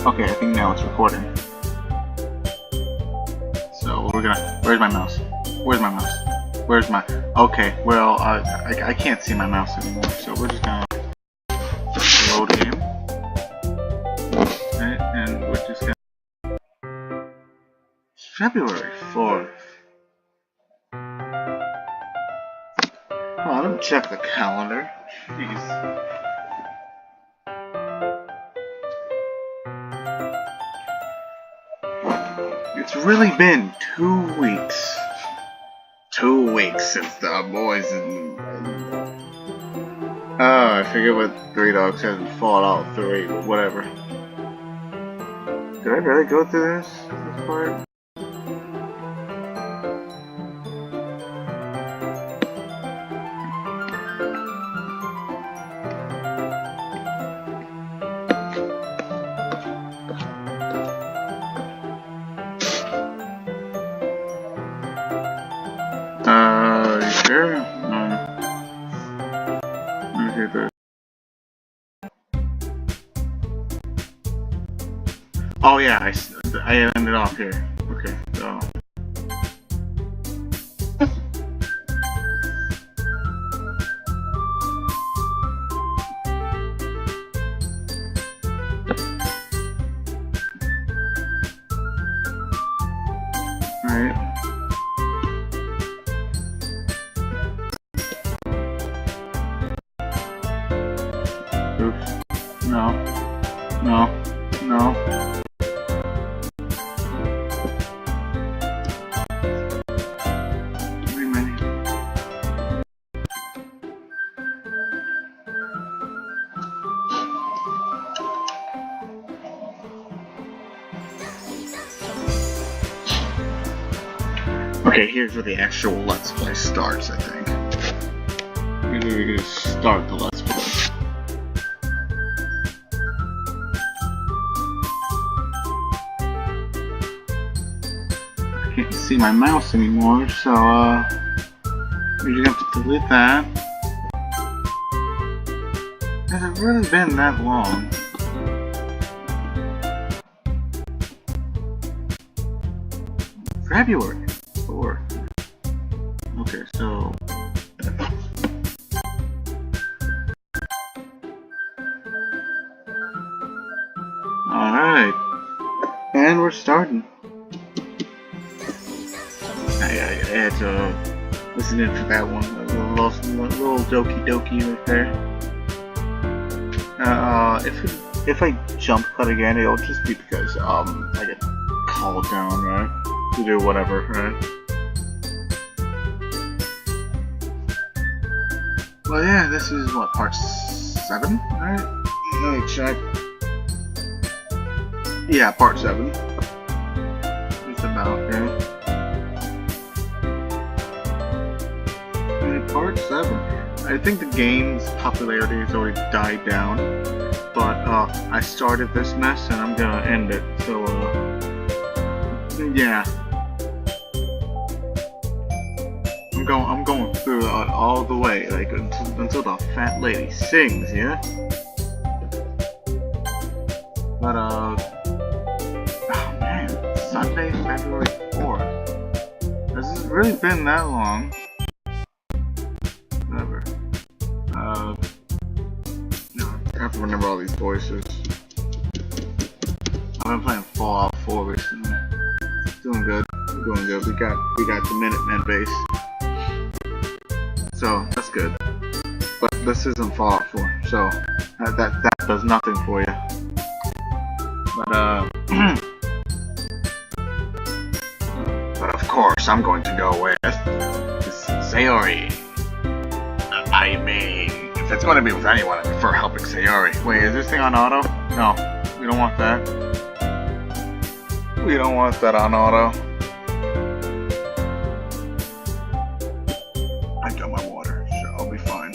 Okay, I think now it's recording. So we're gonna. Where's my mouse? Where's my mouse? Where's my? Okay, well I can't see my mouse anymore, so we're just gonna load game. Okay, and we're just gonna. February 4th. Oh, let me check the calendar. Jeez. It's really been 2 weeks. 2 weeks since the boys and I forget what Three Dogs said in Fallout 3, but whatever. Did I really go through this part? You sure? Let me see this. Oh yeah, I ended off here. Okay, so. Alright. Oops. No. No. No. Wait a minute. Okay, here's where the actual Let's Play starts, I think. Here's where we just start the Let's Play. I can't see my mouse anymore, so we're just gonna have to delete that. Has it really been that long? February 4th. Okay, so alright. And we're starting. I had to listen in for that one. A little Doki Doki right there. If I jump cut again, it'll just be because I get called down, right? To do whatever, right? Well, yeah, this is what, part 7, right? Let me check. Yeah, part 7. Just about, okay. Part 7. I think the game's popularity has already died down, but I started this mess and I'm gonna end it. So yeah, I'm going through it all the way, like until the fat lady sings, yeah. But oh man, Sunday, February 4th. Has it really been that long? Whatever. No, I have to remember all these voices. I've been playing Fallout 4 recently. Doing good. We're doing good. We got the Minutemen base. So that's good. But this isn't Fallout 4, so that does nothing for you. But but of course I'm going to go with Sayori. I mean, if it's going to be with anyone, I prefer helping Sayori. Wait, is this thing on auto? No, we don't want that. We don't want that on auto. I got my water, so I'll be fine.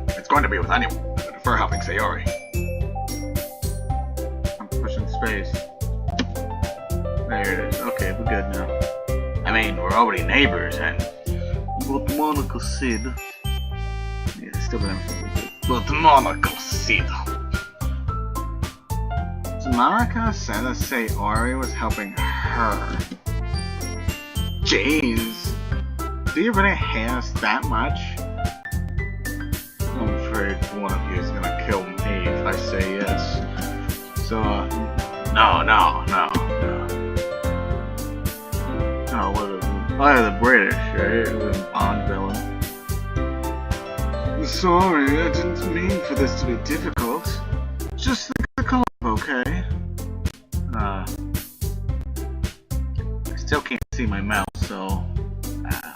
If it's going to be with anyone, I prefer helping Sayori. I'm pushing space. There it is. Okay, we're good now. I mean, we're already neighbors, and but Monaco Sid. Yeah, still gonna but Monaco Sid. Monica said that Sayori was helping her. Jeez. Do you really hate us that much? I'm afraid one of you is gonna kill me if I say yes. So, no. Oh, what is it? Oh, yeah, the British, right? The Bond villain. Sorry, I didn't mean for this to be difficult. Just think of the club, okay? I still can't see my mouse, so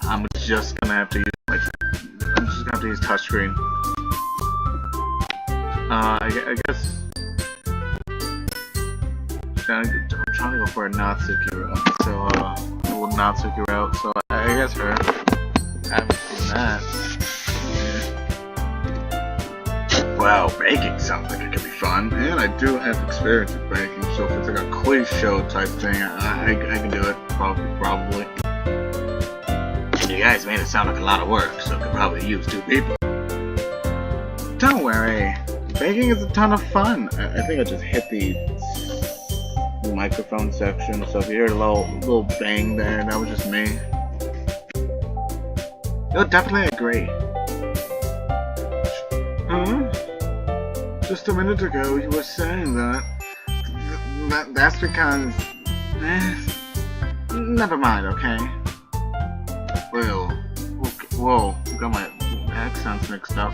I'm just gonna have to use touchscreen. I guess I'm trying to go for a Natsuki route, so a little Natsuki route. So I guess her. I haven't seen that. Wow, baking sounds like it could be fun, and I do have experience with baking, so if it's like a quiz show type thing, I can do it, probably. And you guys made it sound like a lot of work, so it could probably use 2 people. Don't worry, baking is a ton of fun. I think I just hit the microphone section, so if you heard a little bang there, that was just me. You'll definitely agree. Huh? Just a minute ago, you were saying that's because... never mind, okay? Well, okay, whoa, got my accents mixed up.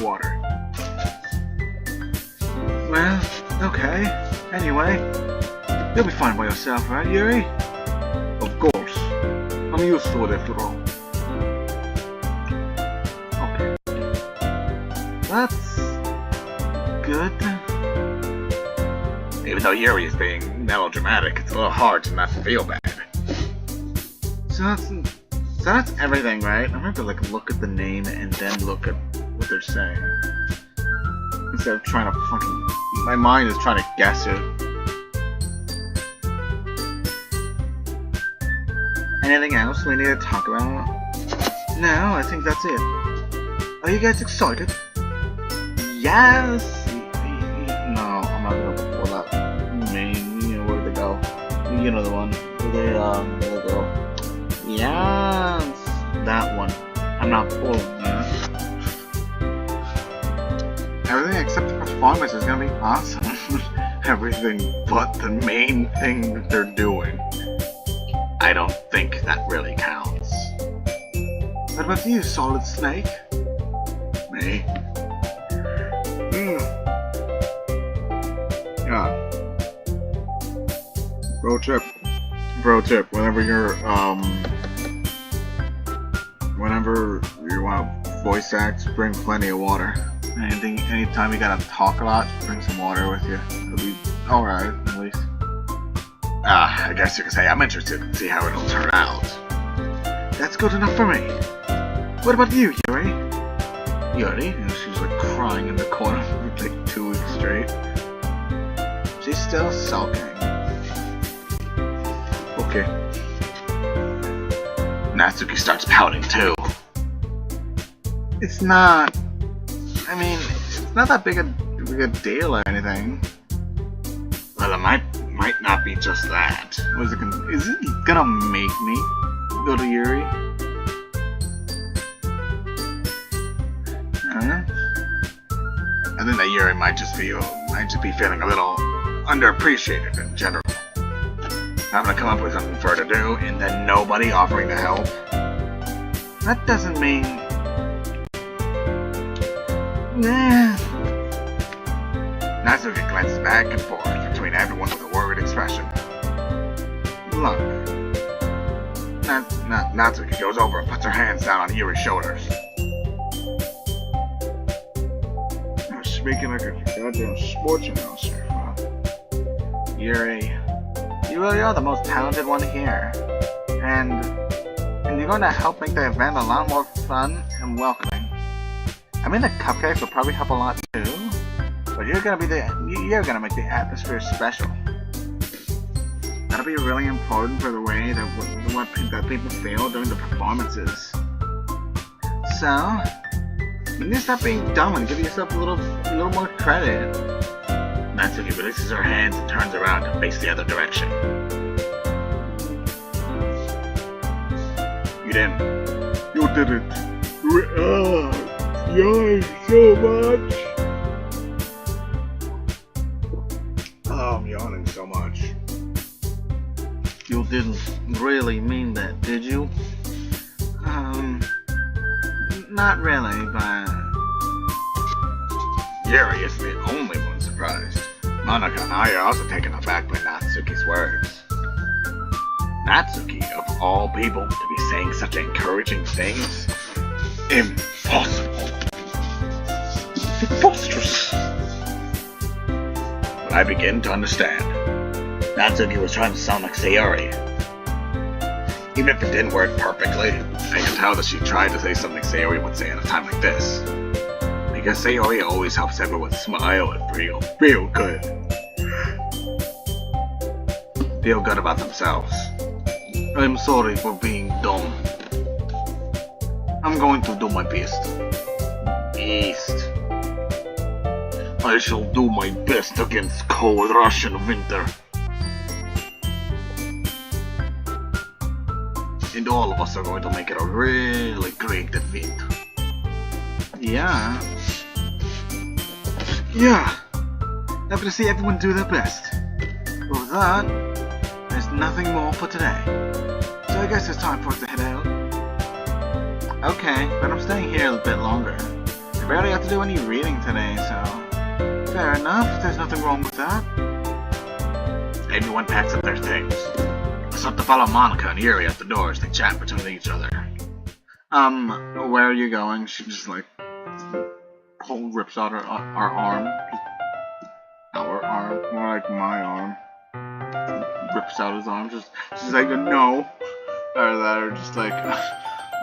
Water. Well, okay. Anyway, you'll be fine by yourself, right, Yuri? Of course. I'm used to it after all. That's good. Even though Yuri is being melodramatic, it's a little hard to not feel bad. So that's everything, right? I'm gonna have to look at the name and then look at what they're saying. Instead of trying to fucking... My mind is trying to guess it. Anything else we need to talk about? No, I think that's it. Are you guys excited? Yes! No, I'm not gonna pull that main, where did they go? You know the one. Where they go. Yes! That one. I'm not pulling that. Everything except the performance is gonna be awesome. Everything but the main thing that they're doing. I don't think that really counts. What about you, Solid Snake? Me? Yeah. Pro tip, whenever you want to voice act, bring plenty of water. Anytime you gotta talk a lot, just bring some water with you. It'll be alright, at least. I guess you could say I'm interested to see how it'll turn out. That's good enough for me. What about you, Yuri? Yuri? She's like crying in the corner for like 2 weeks straight. She's still sulking. Okay. Natsuki starts pouting too. It's not that big a deal or anything. Well, it might not be just that. Is it gonna make me go to Yuri? I think that Yuri might just be feeling a little underappreciated in general. Having to come up with something for her to do, and then nobody offering to help. That doesn't mean... Nah. Natsuki glances back and forth between everyone with a worried expression. Look. Natsuki goes over and puts her hands down on Yuri's shoulders. I'm speaking like a goddamn sports announcer, huh? Yuri, you really are the most talented one here. And you're going to help make the event a lot more fun and welcoming. I mean, the cupcakes will probably help a lot too, but you're gonna make the atmosphere special. That'll be really important for the way that people feel during the performances. So, You need to stop being dumb and give yourself a little more credit. Natsuki releases her hands and turns around to face the other direction. You didn't. You didn't. Yawning so much. Oh, I'm yawning so much. You didn't really mean that, did you? Not really, but... Yuri isn't the only one surprised. Monica and I are also taken aback by Natsuki's words. Natsuki, of all people, to be saying such encouraging things? Impossible. Preposterous. But I begin to understand. Natsuki was trying to sound like Sayori. Even if it didn't work perfectly, I can tell that she tried to say something Sayori would say at a time like this. Because Sayori always helps everyone smile and feel good. Feel good about themselves. I'm sorry for being dumb. I'm going to do my best. I shall do my best against cold Russian winter. And all of us are going to make it a really great event. Yeah. Happy to see everyone do their best. But with that, there's nothing more for today. So I guess it's time for us to head out. Okay, but I'm staying here a bit longer. I barely have to do any reading today, so... Fair enough, there's nothing wrong with that. Everyone packs up their things. I start to follow Monica and Yuri at the door as they chat between each other. Where are you going? She just like... rips out our arm. Our arm? More like my arm. Rips out his arm. She's like, no. Or just like...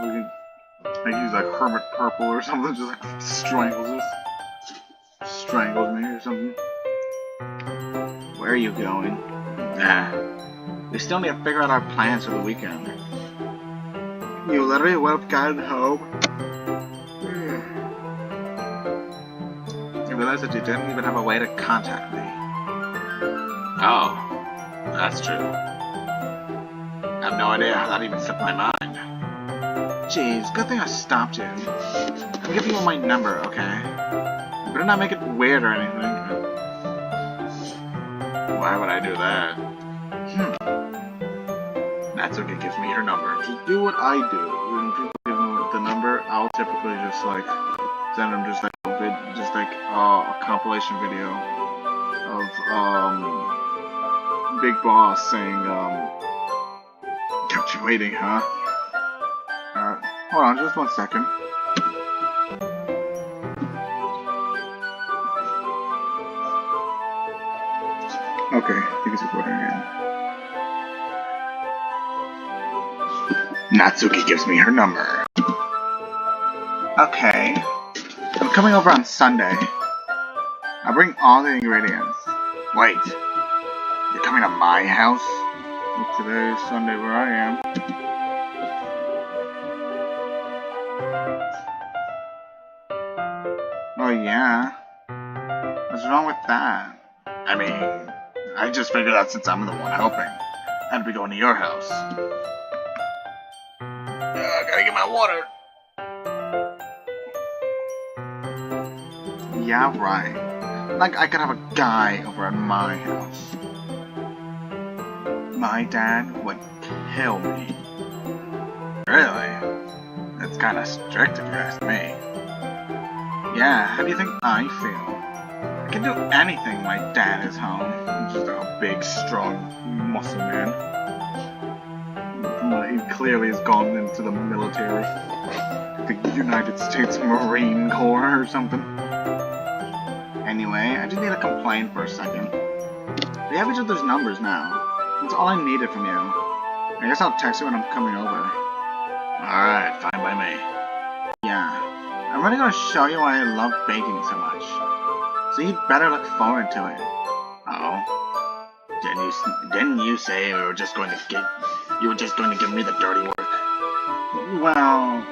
he's like Hermit Purple or something. Just like strangles us. Strangles me or something. Where are you going? We still need to figure out our plans for the weekend. You literally would have gotten home. I realized that you didn't even have a way to contact me. Oh, that's true. I have no idea how that even slipped my mind. Jeez, good thing I stopped you. I'm giving you my number, okay? You better not make it weird or anything. Why would I do that? Natsuki gives me her number. Just do what I do. When people give me the number, I'll typically just like send them just like a compilation video of Big Boss saying kept you waiting, huh? Hold on, just 1 second. Okay, I think it's recording again. Natsuki gives me her number. Okay. I'm coming over on Sunday. I'll bring all the ingredients. Wait. You're coming to my house? Well, today is Sunday where I am. Oh yeah? What's wrong with that? I mean, I just figured out since I'm the one helping, I'd be going to your house. Gotta get my water. Yeah, right. Like I could have a guy over at my house. My dad would kill me. Really? That's kinda strict if you ask me. Yeah, how do you think I feel? I can do anything when my dad is home. He's just a big, strong, muscle man. He clearly has gone into the military. The United States Marine Corps or something. Anyway, I just need to complain for a second. We have each other's numbers now. That's all I needed from you. I guess I'll text you when I'm coming over. Alright, fine by me. Yeah. I'm really gonna show you why I love baking so much. So you'd better look forward to it. Oh? Didn't you say you were just going to give me the dirty work? Well,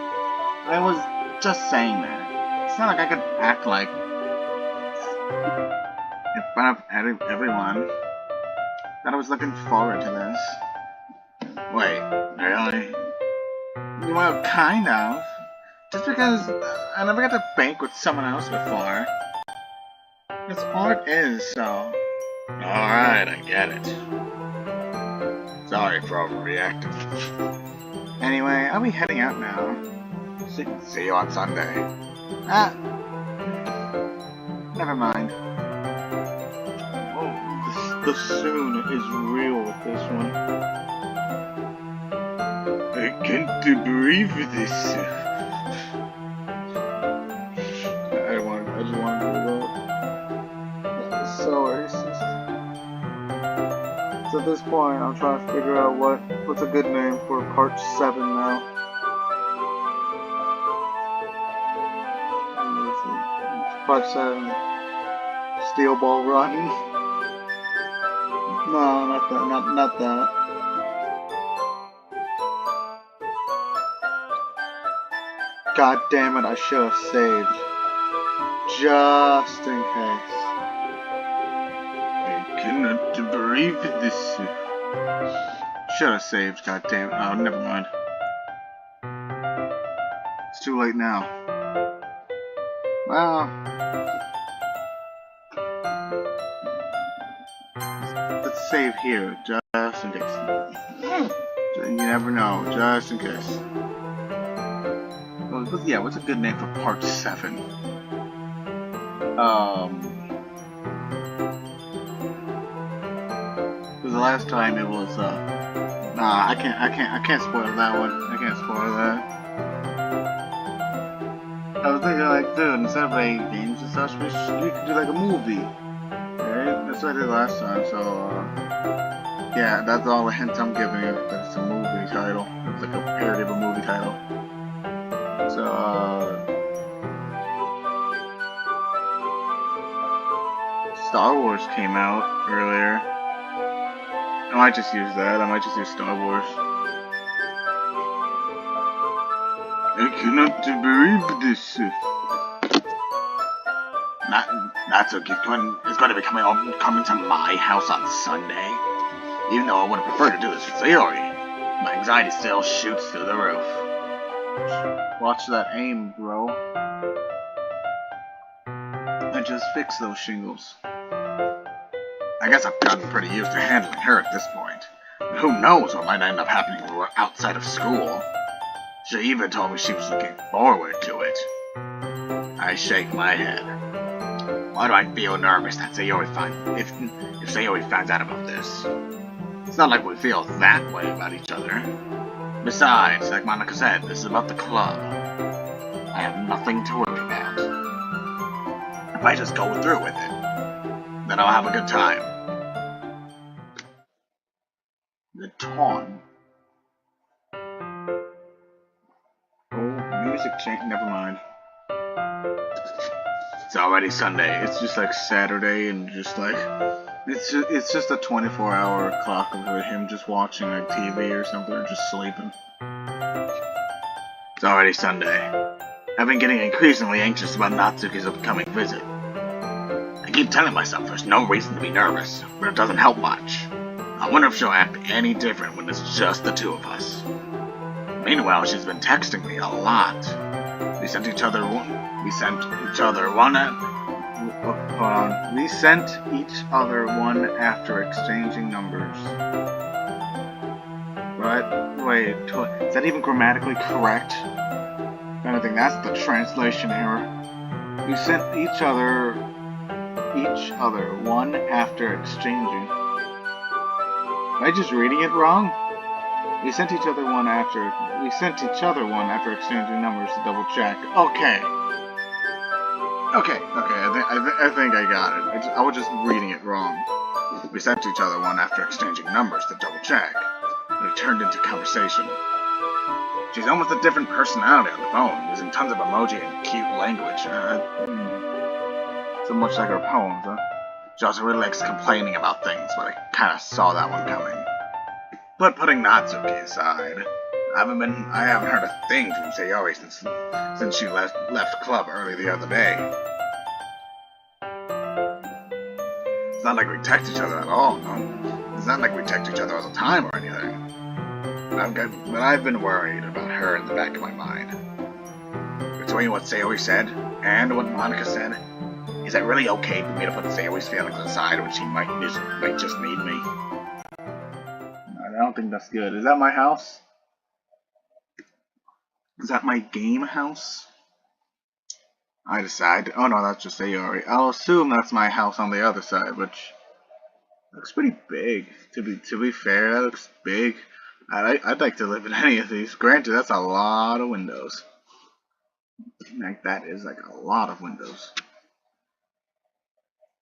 I was just saying that. It's not like I could act like in front of everyone that I was looking forward to this. Wait, really? Well, kind of. Just because I never got to bank with someone else before. That's all it is, so... Alright, I get it. Sorry for overreacting. Anyway, I'll be heading out now. See you on Sunday. Ah! Never mind. Oh, the soon is real with this one. I can't breathe with this. I just want to do that. That's so racist. So at this point, I'm trying to figure out what's a good name for part 7 now. Part 7. Steel Ball Run. No, not that. Not that. God damn it! I should have saved, just in case. I cannot breathe this. Should have saved. God damn it! Oh, never mind. It's too late now. Well, let's save here, just in case. You never know, just in case. Yeah, what's a good name for part 7? Because the last time it was, nah, I can't spoil that one. I can't spoil that. I was thinking, like, dude, instead of playing games and such, we could do like a movie. Right? That's what I did last time, so, yeah, that's all the hints I'm giving you. That it's a movie title. It's like a parody of a movie title. So, Star Wars came out earlier. I might just use that. I might just use Star Wars. I cannot believe this. Natsuki is going to be coming to my house on Sunday. Even though I would have preferred to do this with Sayori, my anxiety still shoots through the roof. Watch that aim, bro. I just fixed those shingles. I guess I've gotten pretty used to handling her at this point. But who knows what might end up happening when we're outside of school. She even told me she was looking forward to it. I shake my head. Why do I feel nervous that Sayori if Sayori finds out about this? It's not like we feel that way about each other. Besides, like Monica said, this is about the club. I have nothing to worry about. If I just go through with it, then I'll have a good time. The taunt. Oh, music change. Never mind. It's already Sunday. It's just like Saturday, and just like it's just a 24-hour clock of him just watching like TV or something, or just sleeping. It's already Sunday. I've been getting increasingly anxious about Natsuki's upcoming visit. I keep telling myself there's no reason to be nervous, but it doesn't help much. I wonder if she'll act any different when it's just the two of us. Meanwhile, she's been texting me a lot. We sent each other one after exchanging numbers. But wait, is that even grammatically correct? I don't think that's the translation error. We sent each other one after exchanging. Am I just reading it wrong? We sent each other one after exchanging numbers to double check. Okay. I think I got it. I was just reading it wrong. We sent each other one after exchanging numbers to double check. It turned into conversation. She's almost a different personality on the phone, using tons of emoji and cute language. So much like her poems, huh? She also really likes complaining about things, but I kinda saw that one coming. But putting Natsuki aside, I haven't heard a thing from Sayori since she left club early the other day. It's not like we text each other at all, no. It's not like we text each other all the time or anything. But I've been worried about her in the back of my mind. Between what Sayori said and what Monica said, is it really okay for me to put Sayori's feelings aside when she might just need me? I don't think that's good. Is that my house? Is that my game house? I decide. Oh no, that's just Sayori. I'll assume that's my house on the other side, which looks pretty big. To be fair, that looks big. I'd like to live in any of these. Granted, that's a lot of windows. Like that is like a lot of windows.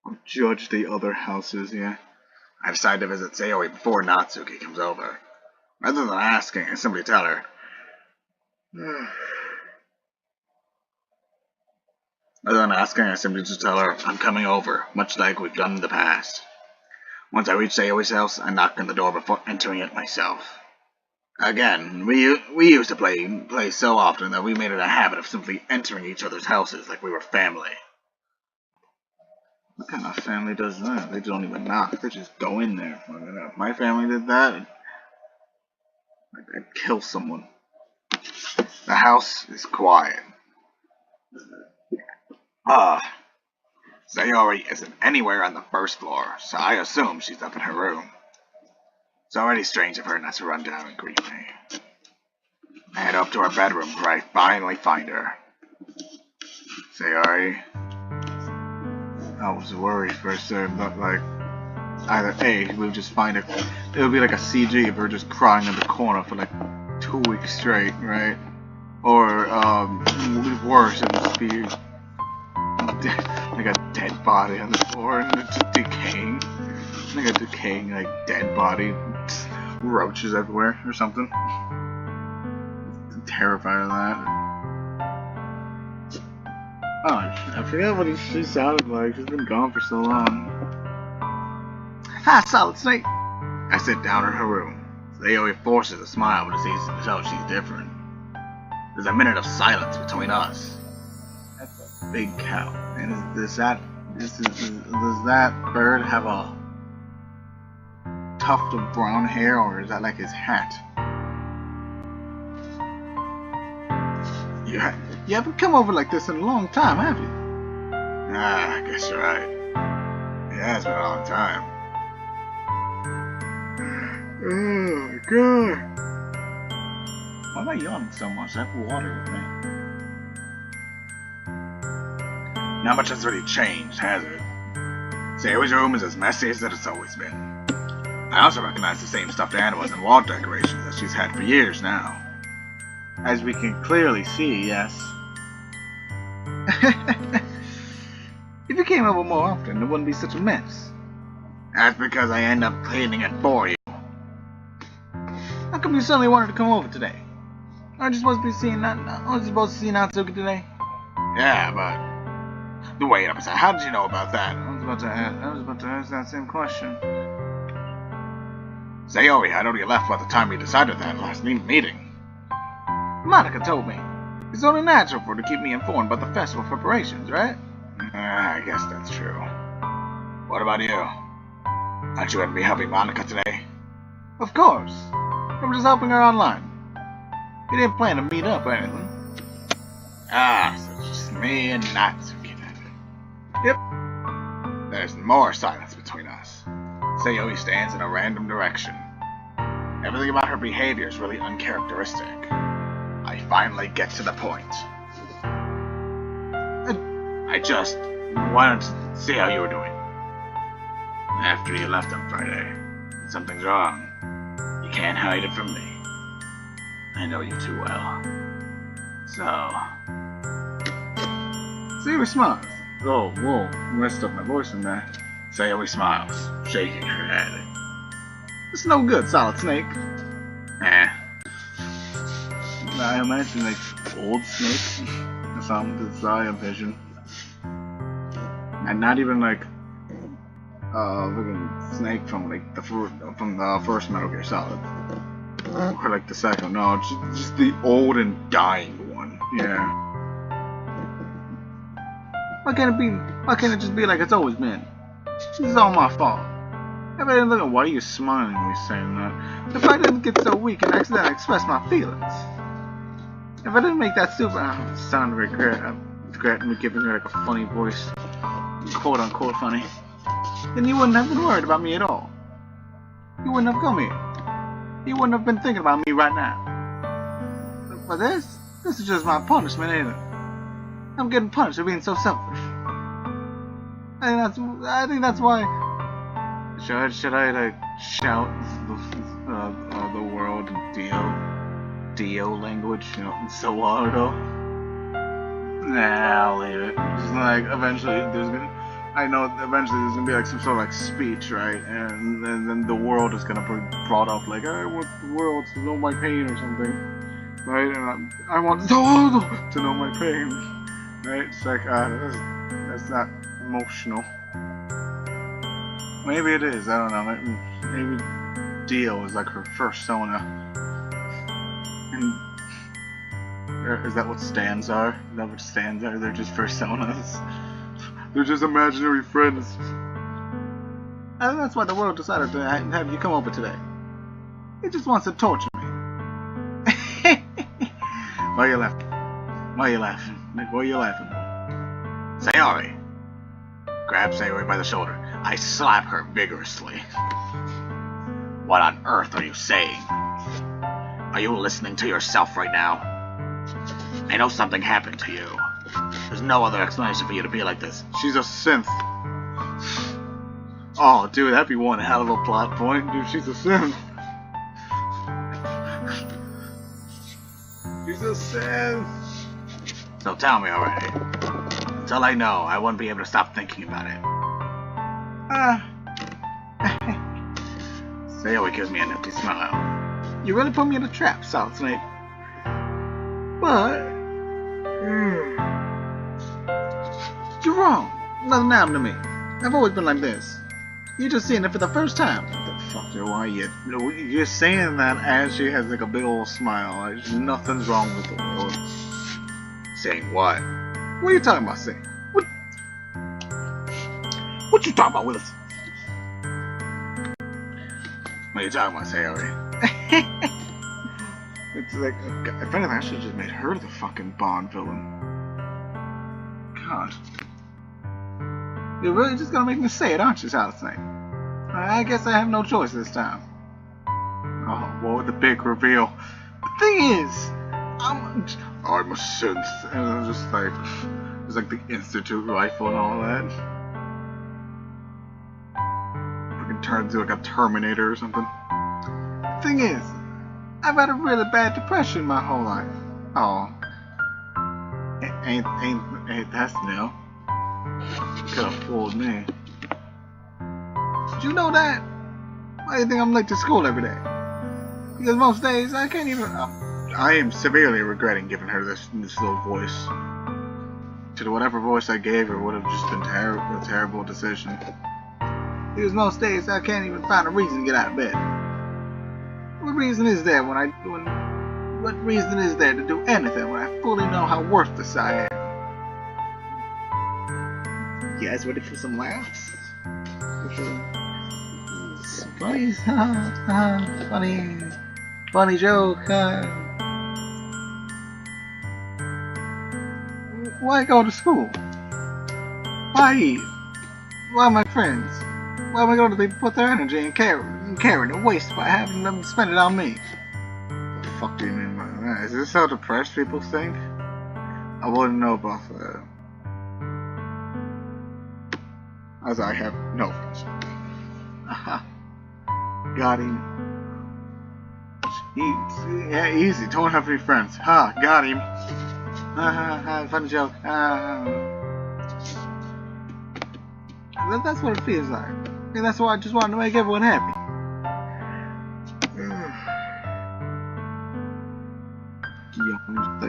I'll judge the other houses, yeah. I decided to visit Sayori before Natsuki comes over. Rather than asking, I simply tell her. Rather than asking, I simply just tell her I'm coming over, much like we've done in the past. Once I reach Sayori's house, I knock on the door before entering it myself. Again, we used to play so often that we made it a habit of simply entering each other's houses like we were family. What kind of family does that? They don't even knock, they just go in there. If my family did that, I'd kill someone. The house is quiet. Sayori isn't anywhere on the first floor, so I assume she's up in her room. It's already strange of her not to run down and greet me. I head up to her bedroom where I finally find her. Sayori. I was worried for a second, but like, either A, we would just find her, it would be like a CG of her just crying in the corner for like 2 weeks straight, right? Or, worse, it would just be like a dead body on the floor and it's just decaying. Like a decaying, like, dead body. Roaches everywhere or something. I'm terrified of that. Oh, I forget what she sounded like. She's been gone for so long. Hi, Solid Snake! I sit down in her room. Sayori forces a smile when she tells she's different. There's a minute of silence between us. That's a big cow. And does that bird have a tuft of brown hair, or is that like his hat? You haven't come over like this in a long time, have you? I guess you're right. It has been a long time. Oh my god. Why am I yawning so much? I have water with me. Not much has really changed, has it? Sayori's room is as messy as it's always been. I also recognize the same stuffed animals and wall decorations that she's had for years now. As we can clearly see, yes. If you came over more often, it wouldn't be such a mess. That's because I end up cleaning it for you. How come you suddenly wanted to come over today? Aren't you supposed to see Natsuki today? Yeah, but wait up a second. How did you know about that? I was about to ask that same question. Sayori had already left by the time we decided that last meeting. Monica told me. It's only natural for her to keep me informed about the festival preparations, right? I guess that's true. What about you? Aren't you going to be helping Monica today? Of course. I'm just helping her online. We didn't plan to meet up or anything. So it's just me and Natsuki then. Yep. There's more silence between us. Sayori stands in a random direction. Everything about her behavior is really uncharacteristic. I finally get to the point. I just wanted to see how you were doing. After you left on Friday, something's wrong. You can't hide it from me. I know you too well. So... Sayori smiles. Oh, whoa, messed up my voice in there. Sayori smiles, shaking her head. It's no good, Solid Snake. I imagine like old Snake. That's how I envision. And not even like looking Snake from like the first Metal Gear Solid. Or like the second, no, just the old and dying one. Yeah. Why can't it just be like it's always been? This is all my fault. If I didn't look at why are you smiling when you're saying that? If I didn't get so weak and accidentally express my feelings. If I didn't make that stupid sound of regret me giving her like a funny voice, quote unquote funny, then you wouldn't have been worried about me at all. You wouldn't have come here. You wouldn't have been thinking about me right now. But this is just my punishment, ain't it? I'm getting punished for being so selfish. I think that's why. Should I like shout the world in Dio language? You know, in so long ago. Nah, I'll leave it. Just like eventually I know eventually there's gonna be like some sort of like speech, right? And then the world is gonna be brought up like, I want the world to know my pain or something, right? And I want the world to know my pain, right? It's like that's not emotional. Maybe it is. I don't know. Maybe Dio is like her persona. And is that what stands are? Is that what stands are? They're just personas. They're just imaginary friends. And that's why the world decided to have you come over today. It just wants to torture me. Why are you laughing? Why are you laughing? Why are you laughing? Sayori. Grab Sayori by the shoulder. I slap her vigorously. What on earth are you saying? Are you listening to yourself right now? I know something happened to you. There's no other explanation for you to be like this. She's a synth. Oh, dude, that'd be one hell of a plot point. Dude, she's a synth. She's a synth. So tell me already. Until I know, I won't be able to stop thinking about it. Sayori gives me an empty smile. You really put me in a trap, Solid Snake. But you're wrong. Nothing happened to me. I've always been like this. You're just seeing it for the first time. What the fuck, dude? Why are you're saying that as she has like a big old smile. Like nothing's wrong with the world. Saying what? What are you talking about, saying? What you talking about, Willis? What are you talking about, Sayori? It's like, if anything, I should have just made her the fucking Bond villain. God. You're really just gonna make me say it, aren't you, Solid Snake? I guess I have no choice this time. Oh, what the big reveal. The thing is, I'm a synth. And it's just like, it's like the Institute rifle and all that. Fucking turns into like a Terminator or something. The thing is, I've had a really bad depression my whole life. Oh. Ain't that new? Could've fooled me. Did you know that? Why do you think I'm late to school every day? Because most days I can't even... I am severely regretting giving her this little voice. To whatever voice I gave her would have just been a terrible decision. Because most days I can't even find a reason to get out of bed. What reason is there what reason is there to do anything when I fully know how worthless I am? You guys ready for some laughs? Funny, funny joke. Why go to school? Why eat? Why my friends? Why am I going to put their energy and care to waste by having them spend it on me? What the fuck do you mean by that? Is this how depressed people think? I wouldn't know about that. As I have no friends. Aha. Got him. Yeah, easy. Don't have any friends. Ha, got him. Funny joke. That's what it feels like. And that's why I just wanted to make everyone happy.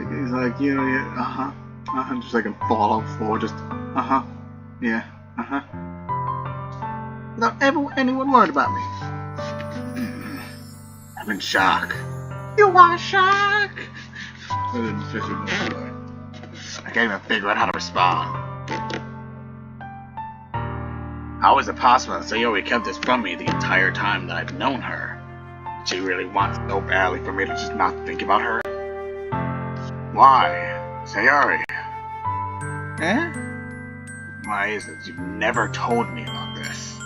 He's like, you know, just like a fall on the floor, just, yeah, Without ever anyone worried about me. I'm in shock. You are a shark! I can't even figure out how to respond. How is it possible that Sayori kept this from me the entire time that I've known her? She really wants so badly for me to just not think about her? Why? Sayori? Eh? Why is it you've never told me about this?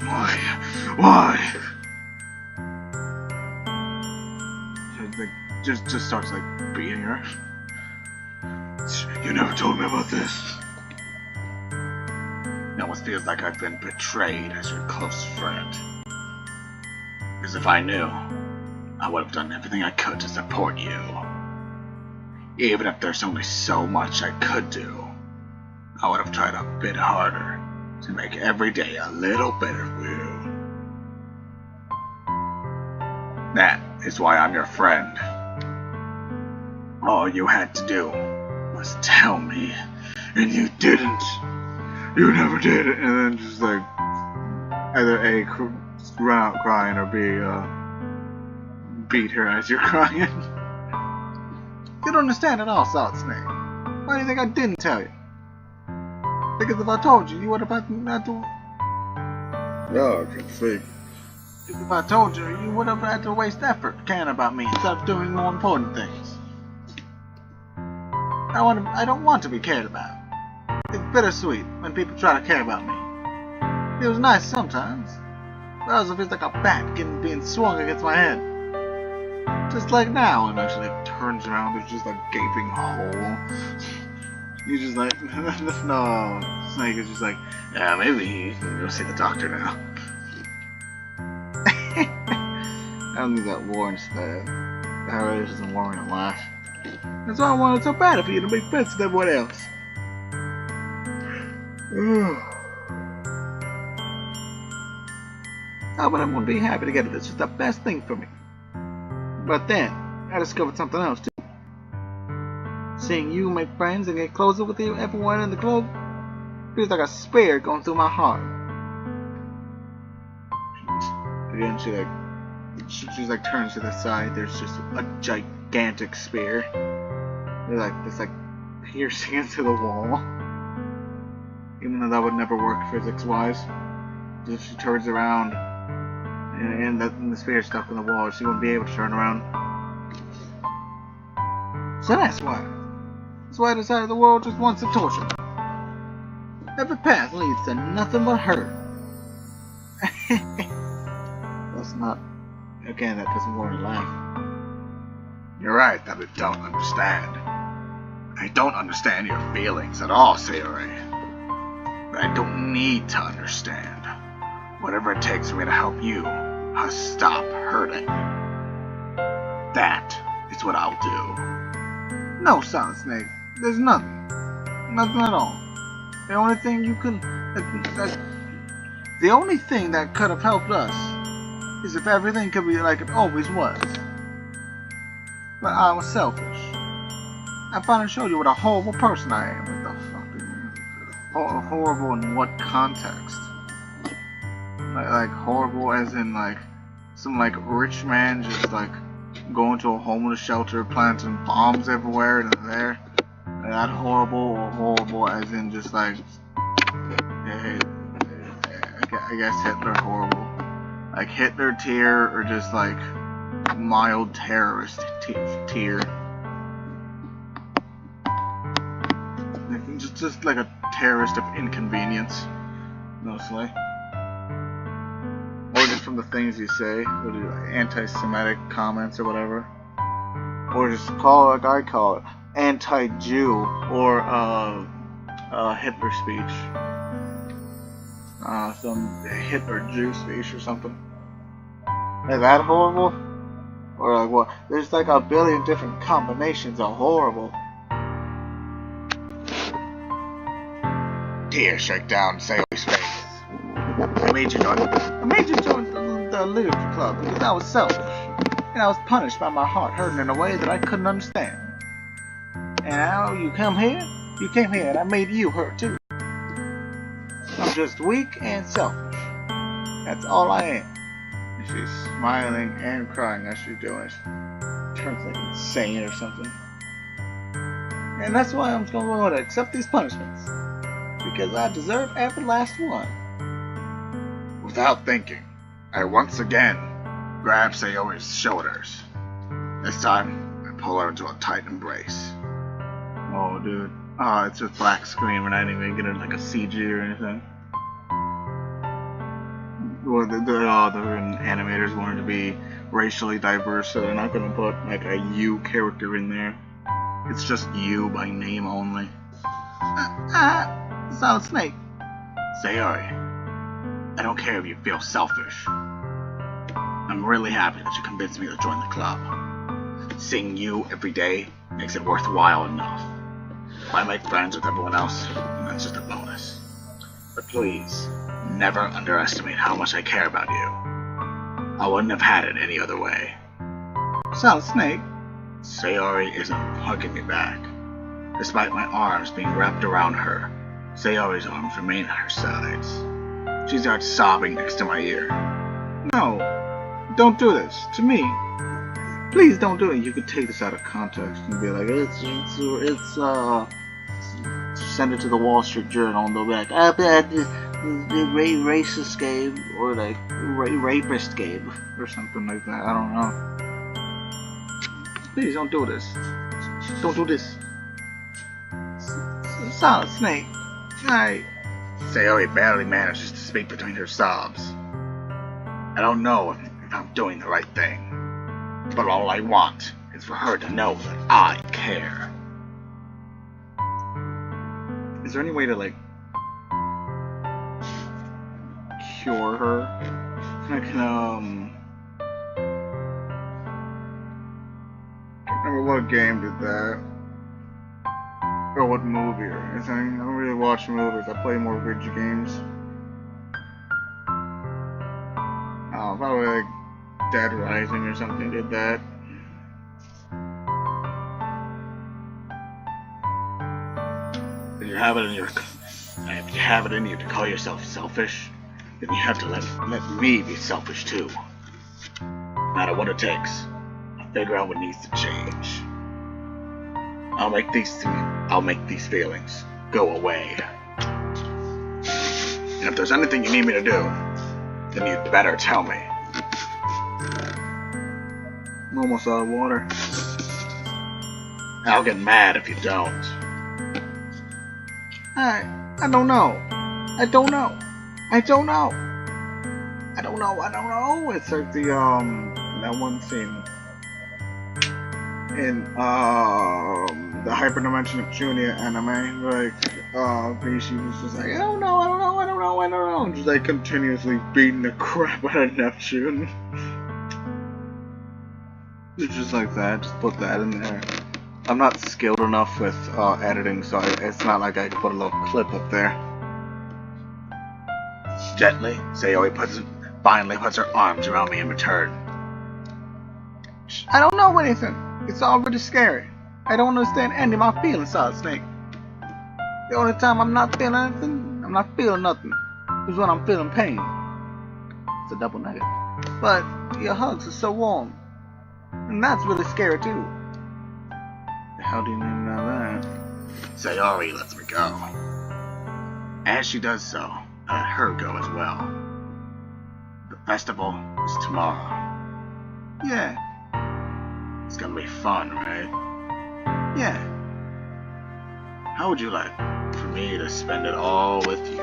Why? Why? Just starts like beating her. You never told me about this. It almost feels like I've been betrayed as your close friend. Because if I knew, I would have done everything I could to support you. Even if there's only so much I could do, I would have tried a bit harder to make every day a little better for you. That is why I'm your friend. All you had to do was tell me, and you didn't. You never did. And then just like either A, run out crying, or B, beat her as you're crying. You don't understand at all, Solid Snake. Why do you think I didn't tell you? Because if I told you, you would have had to... Yeah, I can see. Because if I told you, you would have had to waste effort caring about me instead of doing more important things. I don't want to be cared about. It's bittersweet when people try to care about me. It was nice sometimes, but also feels like a bat being swung against my head. Just like now, and actually turns around, there's just a gaping hole. You just like, no, Snake is just like, yeah, maybe you can go see the doctor now. I don't think that warrants that. That really doesn't warrant a laugh. That's why I wanted so bad for you to make friends with everyone else. I would everyone be happy together. That's just the best thing for me. But then, I discovered something else too. Seeing you make friends and get closer with you, everyone in the club, feels like a spear going through my heart. Again, she like turns to the side. There's just a gigantic spear. It's like piercing into the wall. Even though that would never work physics-wise. If she turns around and the spear is stuck in the wall, she won't be able to turn around. So that's why. That's why I decided the world just wants to torture me. Every path leads to nothing but hurt. That's not... Again, that doesn't warrant a laugh. You're right that I don't understand. I don't understand your feelings at all, Sayori. But I don't need to understand. Whatever it takes for me to help you, I'll stop hurting. That is what I'll do. No, Solid Snake. There's nothing. Nothing at all. The only thing you can... the only thing that could have helped us is if everything could be like it always was. But I was selfish. I finally showed you what a horrible person I am. What the fuck? Horrible in what context? Like horrible as in like some like rich man just like going to a homeless shelter, planting bombs everywhere and there. And that horrible, or horrible as in just like I guess Hitler horrible. Like Hitler tier, or just like mild terrorist tier. Just like a terrorist of inconvenience, mostly. Or just from the things you say, anti-Semitic comments or whatever. Or just call it like I call it, anti-Jew, or Hitler speech. Some Hitler-Jew speech or something. Is that horrible? Or like what? There's like a billion different combinations of horrible. Tears shake down Sayori's face. I made you join the literature club because I was selfish. And I was punished by my heart hurting in a way that I couldn't understand. And now you came here and I made you hurt too. I'm just weak and selfish. That's all I am. And she's smiling and crying as she's doing it. Turns like insane or something. And that's why I'm going to accept these punishments. Because I deserve every last one. Without thinking, I once again grab Sayori's shoulders. This time, I pull her into a tight embrace. Oh, dude. Oh, it's just black screen. We're not even getting like a CG or anything. Well, the animators wanted to be racially diverse, so they're not going to put like a you character in there. It's just you by name only. Solid Snake. Sayori, I don't care if you feel selfish. I'm really happy that you convinced me to join the club. Seeing you every day makes it worthwhile enough. If I make friends with everyone else, that's just a bonus. But please, never underestimate how much I care about you. I wouldn't have had it any other way. Solid Snake. Sayori isn't hugging me back. Despite my arms being wrapped around her, Sayori's arms remain at her sides. She starts sobbing next to my ear. No, don't do this to me. Please don't do it. You could take this out of context and be like, send it to the Wall Street Journal and they'll be like, racist game, or like, rapist game, or something like that. I don't know. Please don't do this. Don't do this. Solid Snake. Sayori barely manages to speak between her sobs. I don't know if I'm doing the right thing. But all I want is for her to know that I care. Is there any way to, like, cure her? I can't remember what game did that. Or what movie or anything. I don't really watch movies, I play more video games. Oh, probably like Dead Rising or something did that. If you have it in you to call yourself selfish, then you have to let me be selfish too. No matter what it takes, I'll figure out what needs to change. I'll make these feelings go away. And if there's anything you need me to do, then you'd better tell me. I'm almost out of water. I'll get mad if you don't. I don't know. It's like the that one scene in the Hyperdimension of Junior anime, like Rishi was just like, I don't know, and just like continuously beating the crap out of Neptune. It's just like that, just put that in there. I'm not skilled enough with editing, so it's not like I can put a little clip up there. Gently, Sayori finally puts her arms around me in return. I don't know anything. It's already scary. I don't understand any of my feelings, Solid Snake. The only time I'm not feeling anything, I'm not feeling nothing, is when I'm feeling pain. It's a double negative. But your hugs are so warm, and that's really scary too. How do you even know that? Sayori lets me go. As she does so, I let her go as well. The festival is tomorrow. Yeah. It's gonna be fun, right? Yeah. How would you like for me to spend it all with you?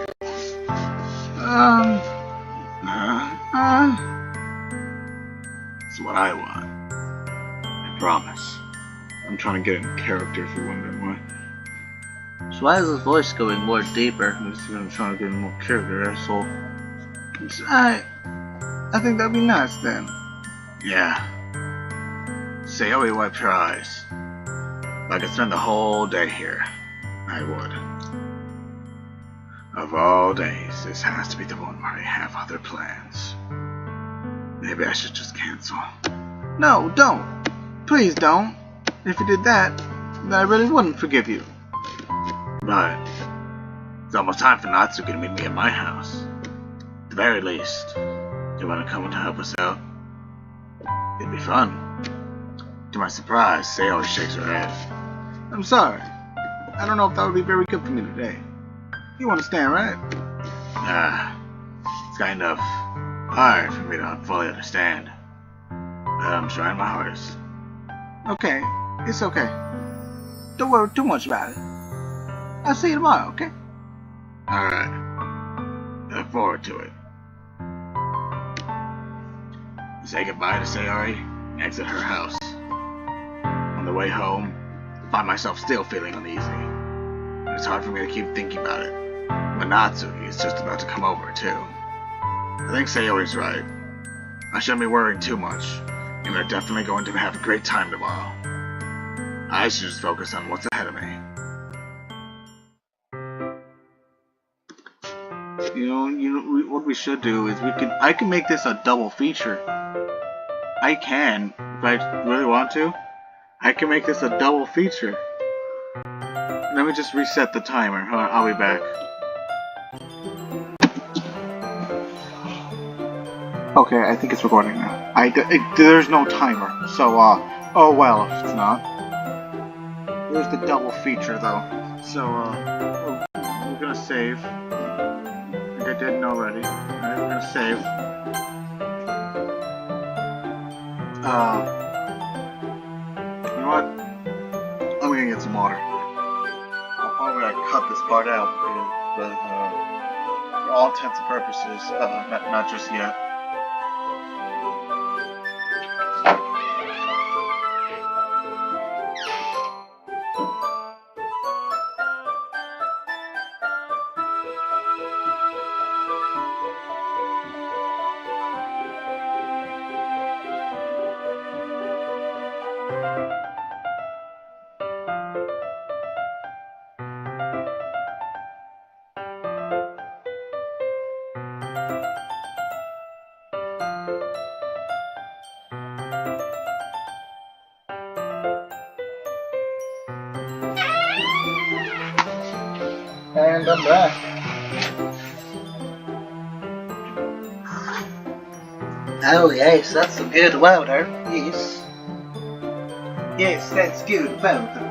It's what I want. I promise. I'm trying to get in character if you're wondering why. So why is his voice going more deeper? I'm trying to get in more character, asshole. I think that'd be nice then. Yeah. Sayori wiped her eyes. If I could spend the whole day here, I would. Of all days, this has to be the one where I have other plans. Maybe I should just cancel. No, don't. Please don't. If you did that, then I really wouldn't forgive you. But it's almost time for Natsuki to meet me at my house. At the very least, You want to come and help us out? It'd be fun. To my surprise, Sayori shakes her head. I'm sorry. I don't know if that would be very good for me today. You understand, right? It's kind of hard for me to fully understand. I'm trying my hardest. Okay, it's okay. Don't worry too much about it. I'll see you tomorrow, okay? Alright. Look forward to it. I say goodbye to Sayori and exit her house. On the way home, I find myself still feeling uneasy. It's hard for me to keep thinking about it. But Natsuki is just about to come over, too. I think Sayori's right. I shouldn't be worrying too much, and we're definitely going to have a great time tomorrow. I should just focus on what's ahead of me. What we should do is I can make this a double feature. I can, if I really want to. I can make this a double feature. Let me just reset the timer. I'll be back. Okay, I think it's recording now. There's no timer, so oh well if it's not. There's the double feature though. So we're gonna save. I think I didn't already. Alright, we're gonna save. You know what? I'm gonna get some water. I'm probably gonna cut this part out because, for all intents and purposes, not just yet. And I'm back. Oh yes, that's some good water. Yes. Yes, that's good water.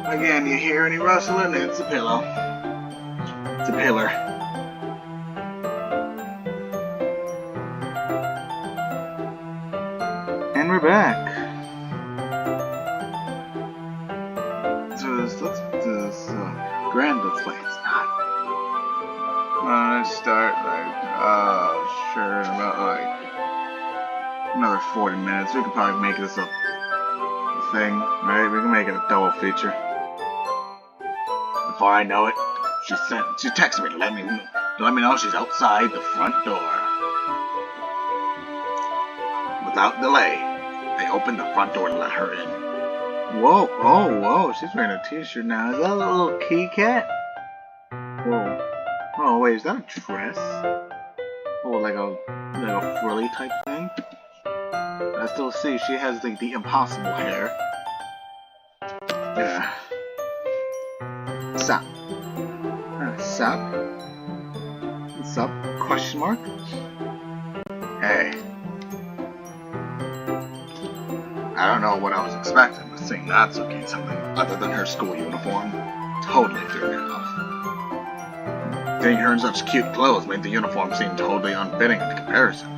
Again, you hear any rustling? It's a pillow. It's a pillar. And we're back. Let's do this grand let's play. It's not. Let's start sure, in about another 40 minutes. We could probably make this a thing, right? We can make it a double feature. Before I know it, she texted me to let me know she's outside the front door. Without delay, I opened the front door to let her in. Whoa, whoa, she's wearing a t-shirt now. Is that a little kitty cat? Whoa. Oh, wait, is that a dress? Oh, like a frilly type thing? I still see she has the impossible hair. Yeah. Sup? Sup? What's up? Question mark? Hey. I don't know what I was expecting, but seeing Natsuki in something other than her school uniform totally threw me off. Seeing her in such cute clothes made the uniform seem totally unfitting in comparison.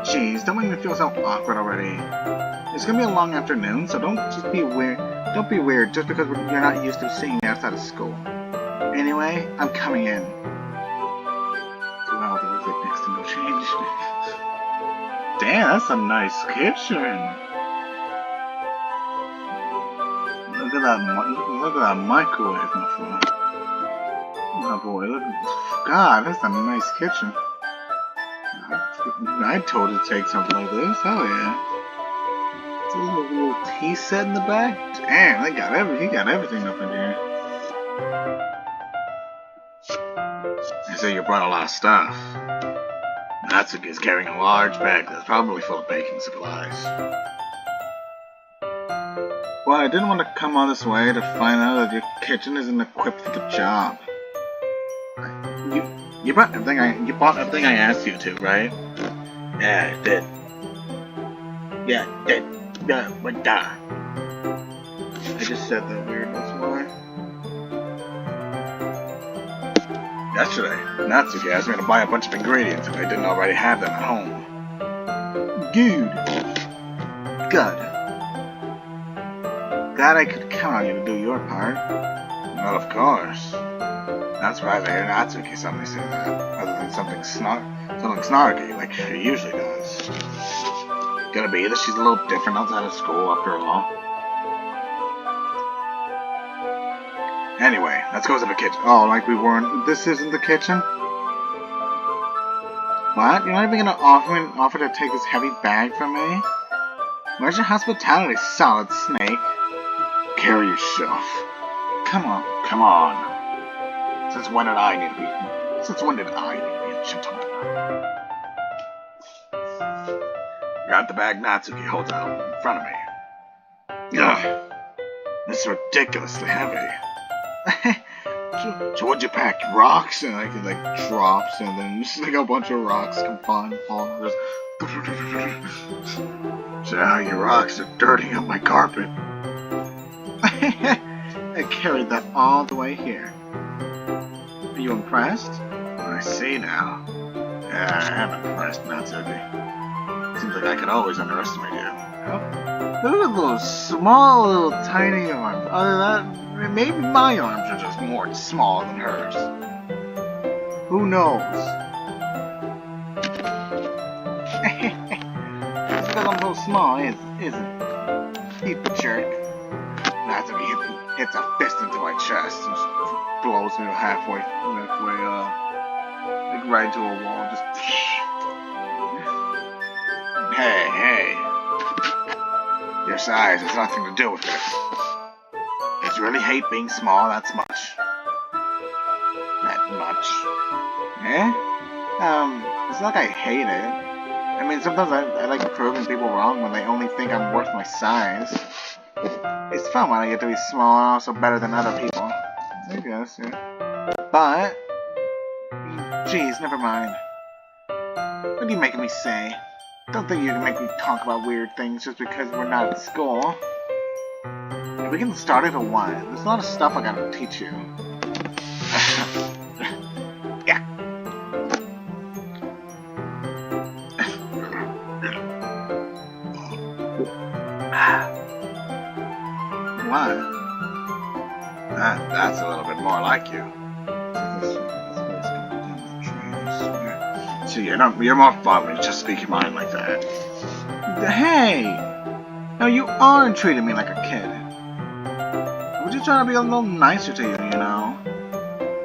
Jeez, don't make me feel so awkward already. It's gonna be a long afternoon, so don't be weird just because you're not used to seeing me outside of school. Anyway, I'm coming in. Wow, there was like next to no change. Damn, that's a nice kitchen. Look at that microwave, my friend. Oh boy, look at God, that's a nice kitchen. I'd totally take something like this. Hell yeah. It's a little tea set in the back. Damn, he got everything up in here. I say you brought a lot of stuff. Natsuki's carrying a large bag that's probably full of baking supplies. Well, I didn't want to come all this way to find out that your kitchen isn't equipped for the job. You bought everything I asked you to, right? Yeah, I did. Yeah, did. But I just said that weird, that's why. Yesterday, Natsuki asked me to buy a bunch of ingredients if I didn't already have them at home. Dude. Good. Glad I could count on you to do your part. Well, of course. Not surprised I hear Natsuki suddenly say that, other than something snarky, like she usually does. Gonna be that she's a little different outside of school, after all. Anyway, let's go to the kitchen. Oh, like we weren't. This isn't the kitchen? What? You're not even gonna offer to take this heavy bag from me? Where's your hospitality, solid snake? Carry yourself. Come on. Since when did I need to be a gentleman? Got the bag Natsuki holds out in front of me. Ugh. This is ridiculously heavy. So what'd you pack? Rocks? And like drops, and then just like a bunch of rocks come falling. So now your rocks are dirtying up my carpet. I carried that all the way here. Are you impressed? I see now. Yeah, I am impressed, Natsuki. Seems like I could always underestimate you. Look at those small, little, tiny arms. Other than that, maybe my arms are just more small than hers. Who knows? Just because I'm so small, isn't it? He's a jerk. Natsuki hits a fist into my chest and just blows me halfway, like right into a wall. Just hey. Your size has nothing to do with this. Did you really hate being small that much? Eh? It's not like I hate it. I mean, sometimes I like proving people wrong when they only think I'm worth my size. It's fun when I get to be small and also better than other people. I guess, yeah. But, geez, never mind. What are you making me say? Don't think you can make me talk about weird things just because we're not at school. We can start it or what? There's a lot of stuff I gotta teach you. Yeah. What? That's a little bit more like you. So you're more fun when you just speak your mind like that. Hey! No, you aren't treating me like a kid. I'm just trying to be a little nicer to you, you know?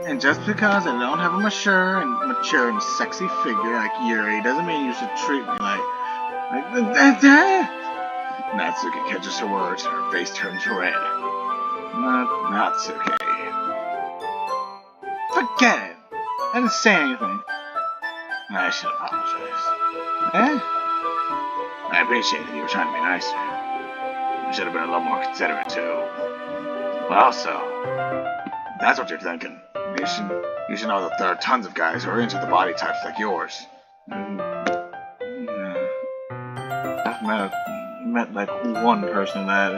And just because I don't have a mature and sexy figure like Yuri doesn't mean you should treat me like Natsuki catches her words and her face turns red. Natsuki. Forget it! I didn't say anything. I should apologize. Eh? I appreciate that you were trying to be nicer. I should have been a little more considerate too. But also, that's what you're thinking. You should know that there are tons of guys who are into the body types like yours. I've met like one person that,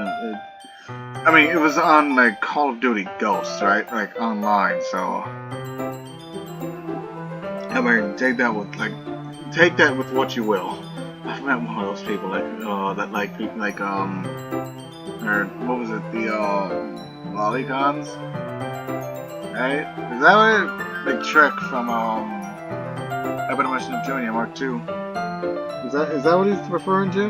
I mean, it was on like Call of Duty Ghosts, right? Like online, so. I mean, take that with what you will. I've met one of those people or what was it, the Lollicons? Right? Is that what Big Trick from Evolution of Junior Mark II? Is that what he's referring to?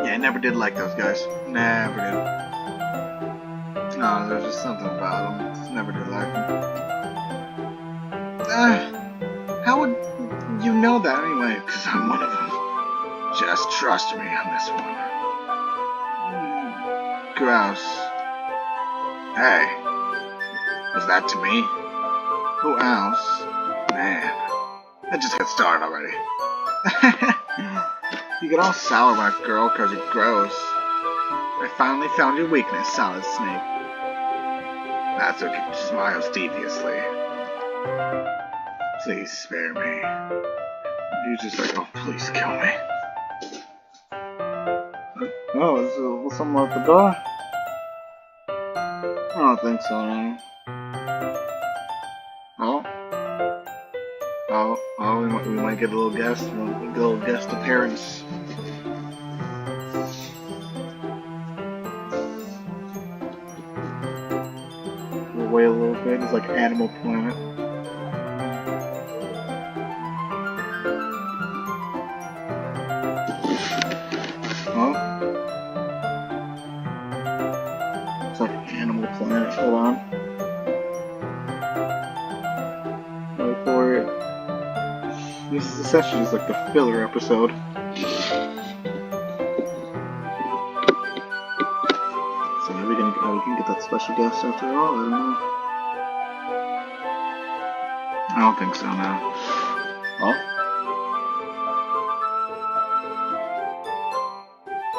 Yeah, I never did like those guys. Never did. No, there's just something about them. Just never did like them. How would you know that anyway? Because I'm one of them. Just trust me on this one. Grouse. Hey. Was that to me? Who else? Man. I just got started already. You get all sour when a girl because you're gross. I finally found your weakness, Solid Snake. Natsuki smiles deviously. Please spare me. You just like, oh, please kill me. Oh, is someone at the door? I don't think so, no. Oh, we might get a little guest appearance. We'll wait a little bit. It's like Animal Planet. Oh, it's like Animal Planet. Hold on. Wait for it. This is essentially just like the filler episode. So are we can get that special guest after all? I don't know. I don't think so now. Oh?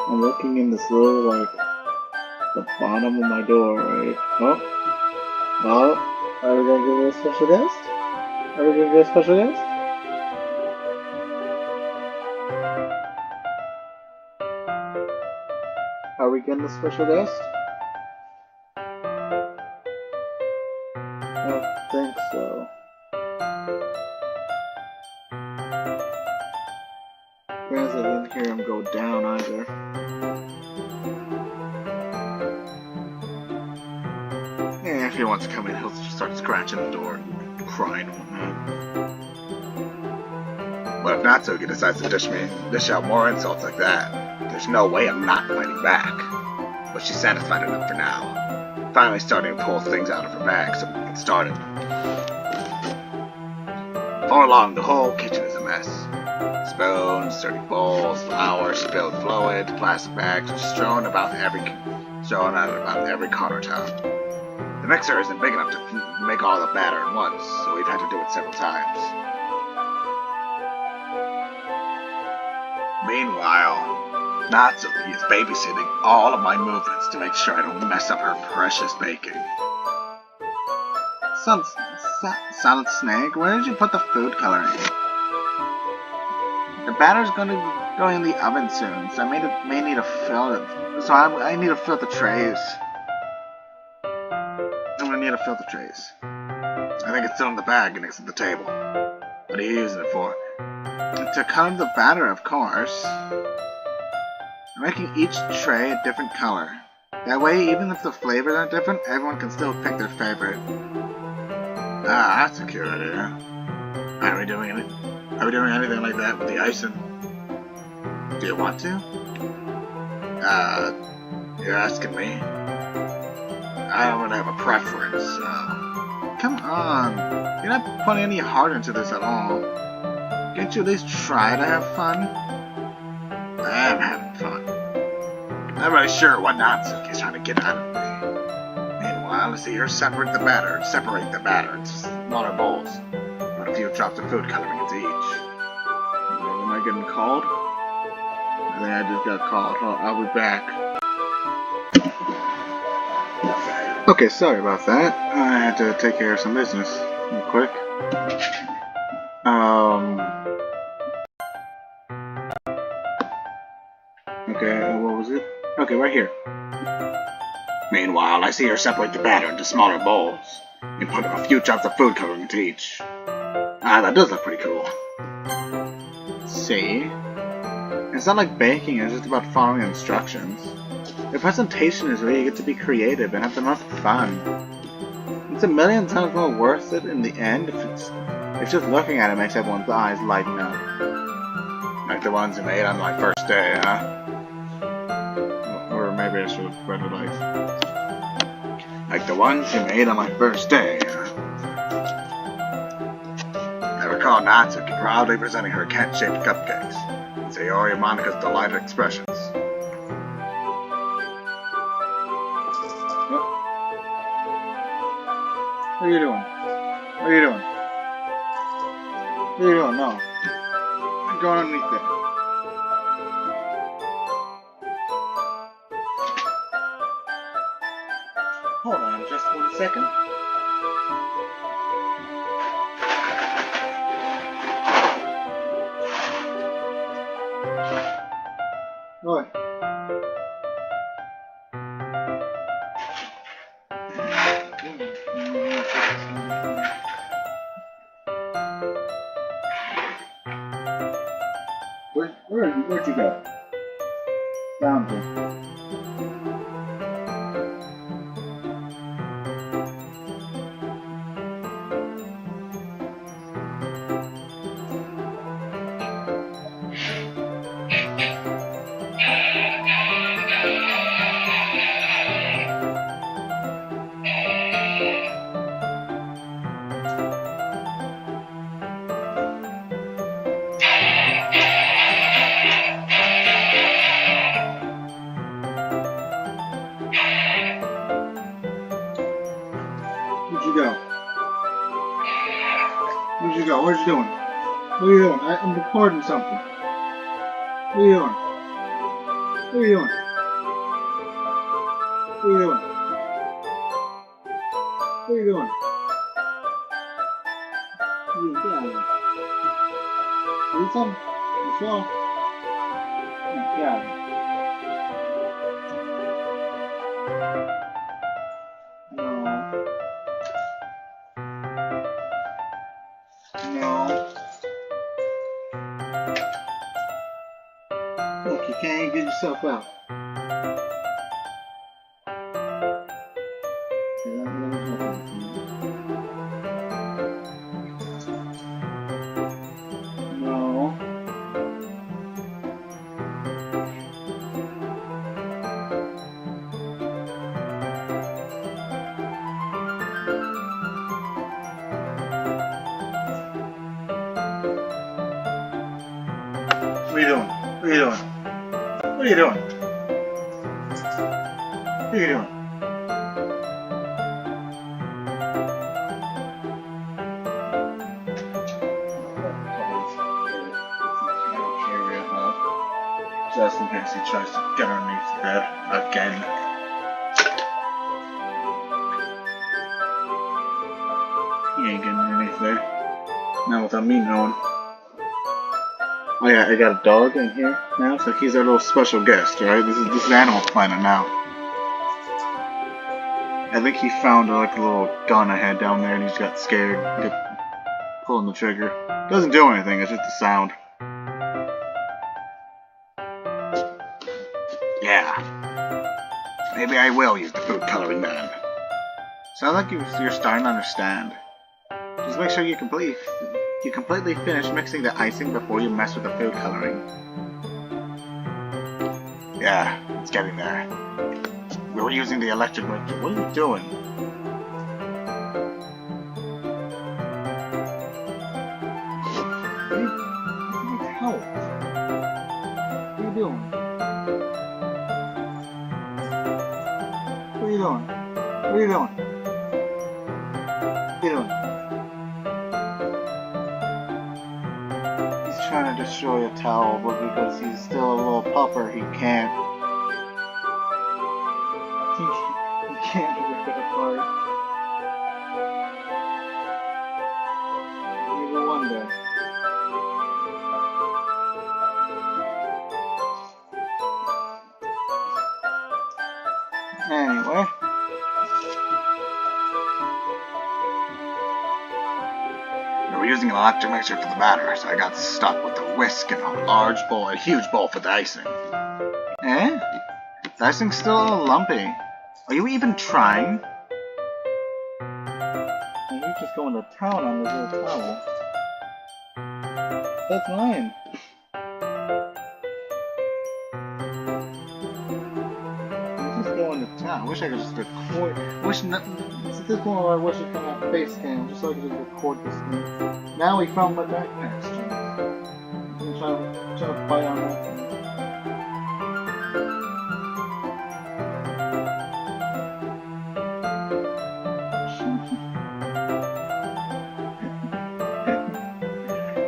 I'm looking in this little, like, the bottom of my door, right? Oh? Are we gonna give it a special guest? Are we gonna get a special guest? Are we getting a special guest? I don't think so. Granted, I didn't hear him go down either. Yeah, if he wants to come in, he'll just start scratching the door and crying and whatnot. But if Natsuki decides to dish out more insults like that, there's no way I'm not fighting back. But she's satisfied enough for now. Finally starting to pull things out of her bag so we can get started. Before long, the whole kitchen is a mess. Spoons, dirty bowls, flour, spilled fluid, plastic bags are strewn out about every countertop. The mixer isn't big enough to make all the batter at once, so we've had to do it several times. Meanwhile, Natsuki is babysitting all of my movements to make sure I don't mess up her precious baking. Solid Snake, where did you put the food coloring? The batter's going to go in the oven soon, so I may need to fill it. So I need to fill the trays. I'm gonna need to fill the trays. I think it's still in the bag next to the table. What are you using it for? To color the batter, of course. I'm making each tray a different color. That way, even if the flavors are different, everyone can still pick their favorite. Ah, that's a cute idea. Are we doing anything like that with the icing? Do you want to? You're asking me. I don't really have a preference, Come on. You're not putting any heart into this at all. Can't you at least try to have fun? I am having fun. I'm not really sure what Natsuki is trying to get out of me. Meanwhile, I see her separate the batter into smaller bowls. Put a few drops of food coloring into each. Am I getting called? I think I just got called. I'll be back. Okay, sorry about that. I had to take care of some business real quick. Okay, what was it? Okay, right here. Meanwhile, I see her separate the batter into smaller bowls and put a few drops of food coloring into each. That does look pretty cool. See? It's not like baking, it's just about following instructions. The presentation is where you get to be creative and have the most fun. It's a million times more worth it in the end if just looking at it makes everyone's eyes lighten up. Like the ones you made on my first day, huh? Or maybe I should have read it like the ones you made on my first day, huh? I recall Natsuki proudly presenting her cat-shaped cupcakes. And Sayori Monika's delighted expressions. What are you doing? What are you doing? What are you doing? No. I'm going underneath there. Hold on just 1 second. Oi. Where'd you go? Found you. Where'd you go? Where'd you go? What are you doing? What are you doing? I'm recording something. What are you doing? What are you doing? What are you doing? What are you doing? You get out of here. Do something? You saw? Get out of here. No. Look, you can't even get yourself out. No. What are you doing? What are you doing? What are you doing? What are you doing? Just in case he tries to get underneath the bed again. He ain't getting underneath there. Not without me knowing. Oh yeah, I got a dog in here now, so he's our little special guest, right? This is Animal Planet now. I think he found like a little gun I had down there and he just got scared. Pulling the trigger. Doesn't do anything, it's just a sound. Yeah. Maybe I will use the food coloring then. Sounds like you're starting to understand. Just make sure you completely finish mixing the icing before you mess with the food coloring. Yeah, it's getting there. We were using the electric mixer. What are you doing? Help. What are you doing? What are you doing? What are you doing? What are you doing? He's trying to destroy a towel, but because he's still a little pupper, he can't. He can't rip it apart. Maybe one day. Anyway. We were using an electric mixer for the batter, so I got stuck with a whisk and a huge bowl for the icing. Eh? The icing's still a little lumpy. Are you even trying? And you're just going to town on this little towel. That's mine. I'm just going to town. I wish I could just record. At this point, I wish I could have face cam just so I could just record this thing. Now we found my backpack string. I'm trying to bite on that thing.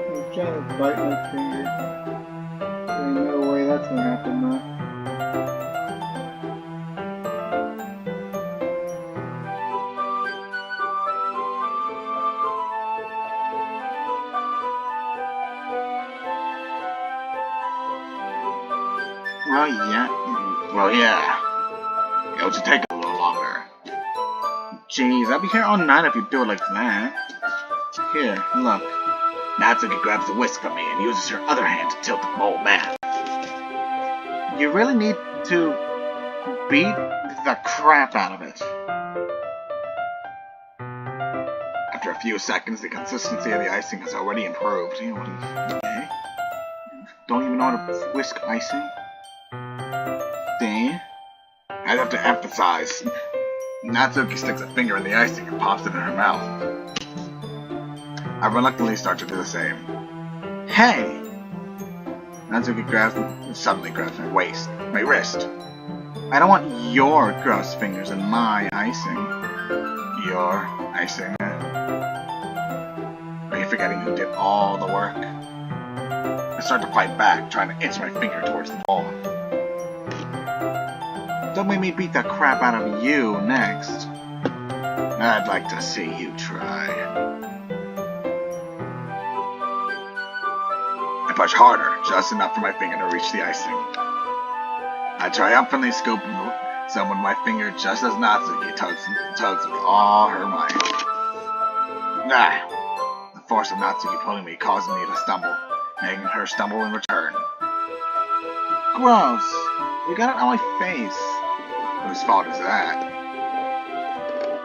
I'm trying to bite my finger. There ain't no way that's gonna happen, though. Well, yeah. It'll just take a little longer. Jeez, I'll be here all night if you do it like that. Here, look. Natsuki grabs the whisk from me and uses her other hand to tilt the bowl back. You really need to beat the crap out of it. After a few seconds, the consistency of the icing has already improved. Okay. Don't even know how to whisk icing? Dang. I'd have to emphasize. Natsuki sticks a finger in the icing and pops it in her mouth. I reluctantly start to do the same. Hey! Natsuki suddenly grabs my wrist. I don't want your gross fingers in my icing. Your icing. Are you forgetting who did all the work? I start to fight back, trying to inch my finger towards the bowl. Don't make me beat the crap out of you next. I'd like to see you try. I push harder, just enough for my finger to reach the icing. I triumphantly scoop some with my finger just as Natsuki tugs with all her might. The force of Natsuki pulling me causing me to stumble, making her stumble in return. Gross! You got it on my face. Whose fault is that?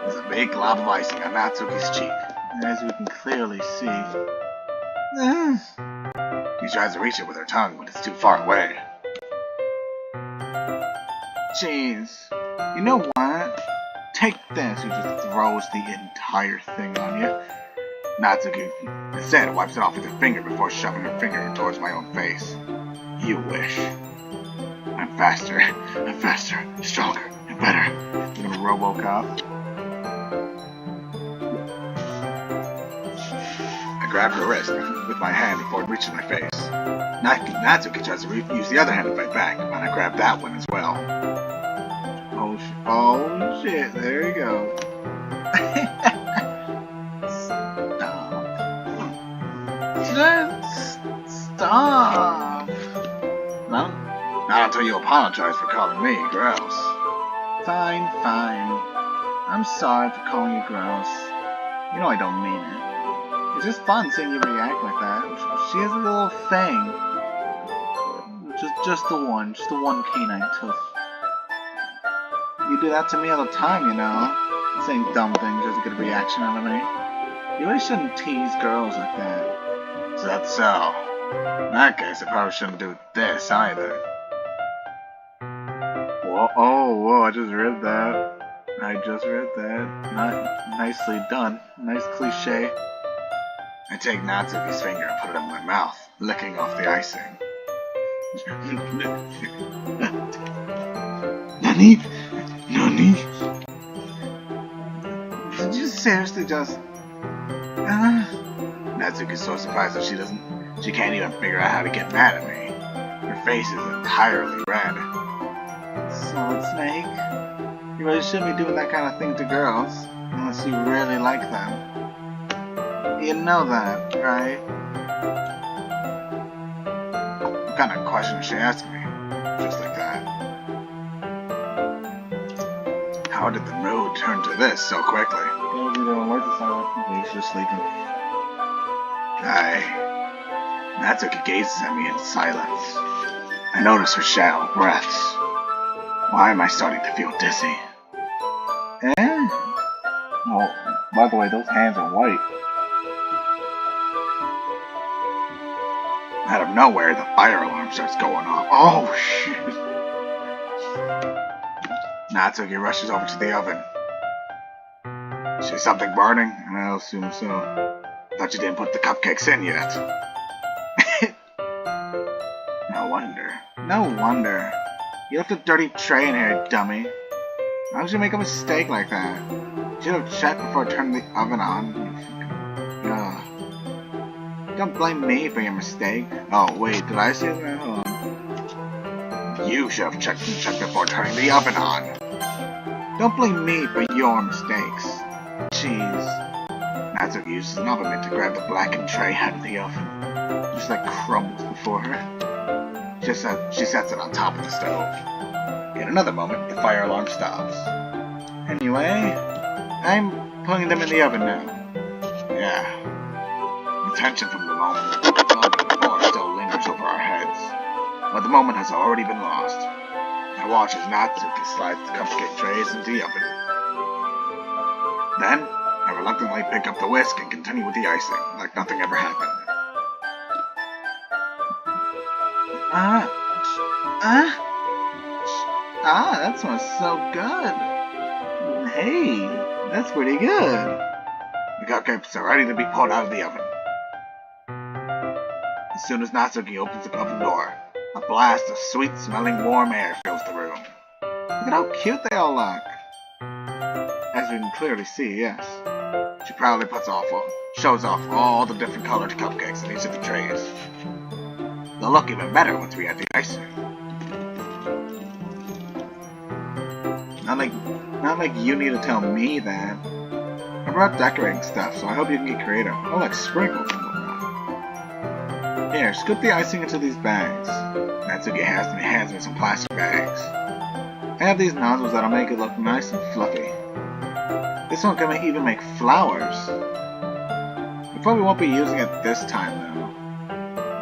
There's a big glob of icing on Natsuki's cheek, as we can clearly see. She tries to reach it with her tongue, but it's too far away. Jeez. You know what? Take this. He just throws the entire thing on you. Natsuki instead wipes it off with her finger before shoving her finger towards my own face. You wish. I'm faster, stronger, and better. You gonna RoboCop? I grab her wrist with my hand before it reaches my face. Natsuki tries to use the other hand to fight back, but I grab that one as well. Oh shit, there you go. Stop! Not until you apologize for calling me gross. Fine. I'm sorry for calling you gross. You know I don't mean it. It's just fun seeing you react like that. She has a little thing. Just the one canine tooth. You do that to me all the time, you know. Saying dumb things just to get a reaction out of me. You really shouldn't tease girls like that. Is that so? In that case, I probably shouldn't do this either. Whoa, I just read that. Nicely done. Nice cliche. I take Natsuki's finger and put it in my mouth, licking off the icing. Nani? Did you seriously just... Natsuki's so surprised that she can't even figure out how to get mad at me. Her face is entirely red. Solid Snake, you really shouldn't be doing that kind of thing to girls, unless you really like them. You know that, right? What kind of question is she asking me? Just like that. How did the mood turn to this so quickly? She's sleeping. Natsuki gazes at me in silence. I notice her shallow breaths. Why am I starting to feel dizzy? Oh, by the way, those hands are white. Out of nowhere, the fire alarm starts going off. Oh, shit. Natsuki rushes over to the oven. See something burning? I'll assume so. Thought you didn't put the cupcakes in yet. No wonder. You left a dirty tray in here, dummy. How did you make a mistake like that? You should have checked before turning the oven on. Don't blame me for your mistake. Oh, wait, did I say that? Hold on. You should have checked before turning the oven on. Don't blame me for your mistakes. Jeez. Natsuki uses an oven mitt to grab the blackened tray out of the oven. Just like crumbles before her. She sets it on top of the stove. In another moment, the fire alarm stops. Anyway, I'm putting them in the oven now. Yeah. The tension from the moment before still lingers over our heads, but the moment has already been lost. I watch as Natsuki slides the cupcake trays into the oven. Then, I reluctantly pick up the whisk and continue with the icing, like nothing ever happened. That smells so good. Hey, that's pretty good. The cupcakes are ready to be pulled out of the oven. As soon as Natsuki opens the oven door, a blast of sweet-smelling warm air fills the room. Look at how cute they all look. As we can clearly see, yes. She proudly shows off all the different colored cupcakes in each of the trays. They'll look even better once we add the icing. Not like you need to tell me that. I brought decorating stuff, so I hope you can get creative. Oh, like sprinkles and whatnot. Here, scoop the icing into these bags. Natsuki hands me some plastic bags. I have these nozzles that'll make it look nice and fluffy. This one can even make flowers. We probably won't be using it this time, though.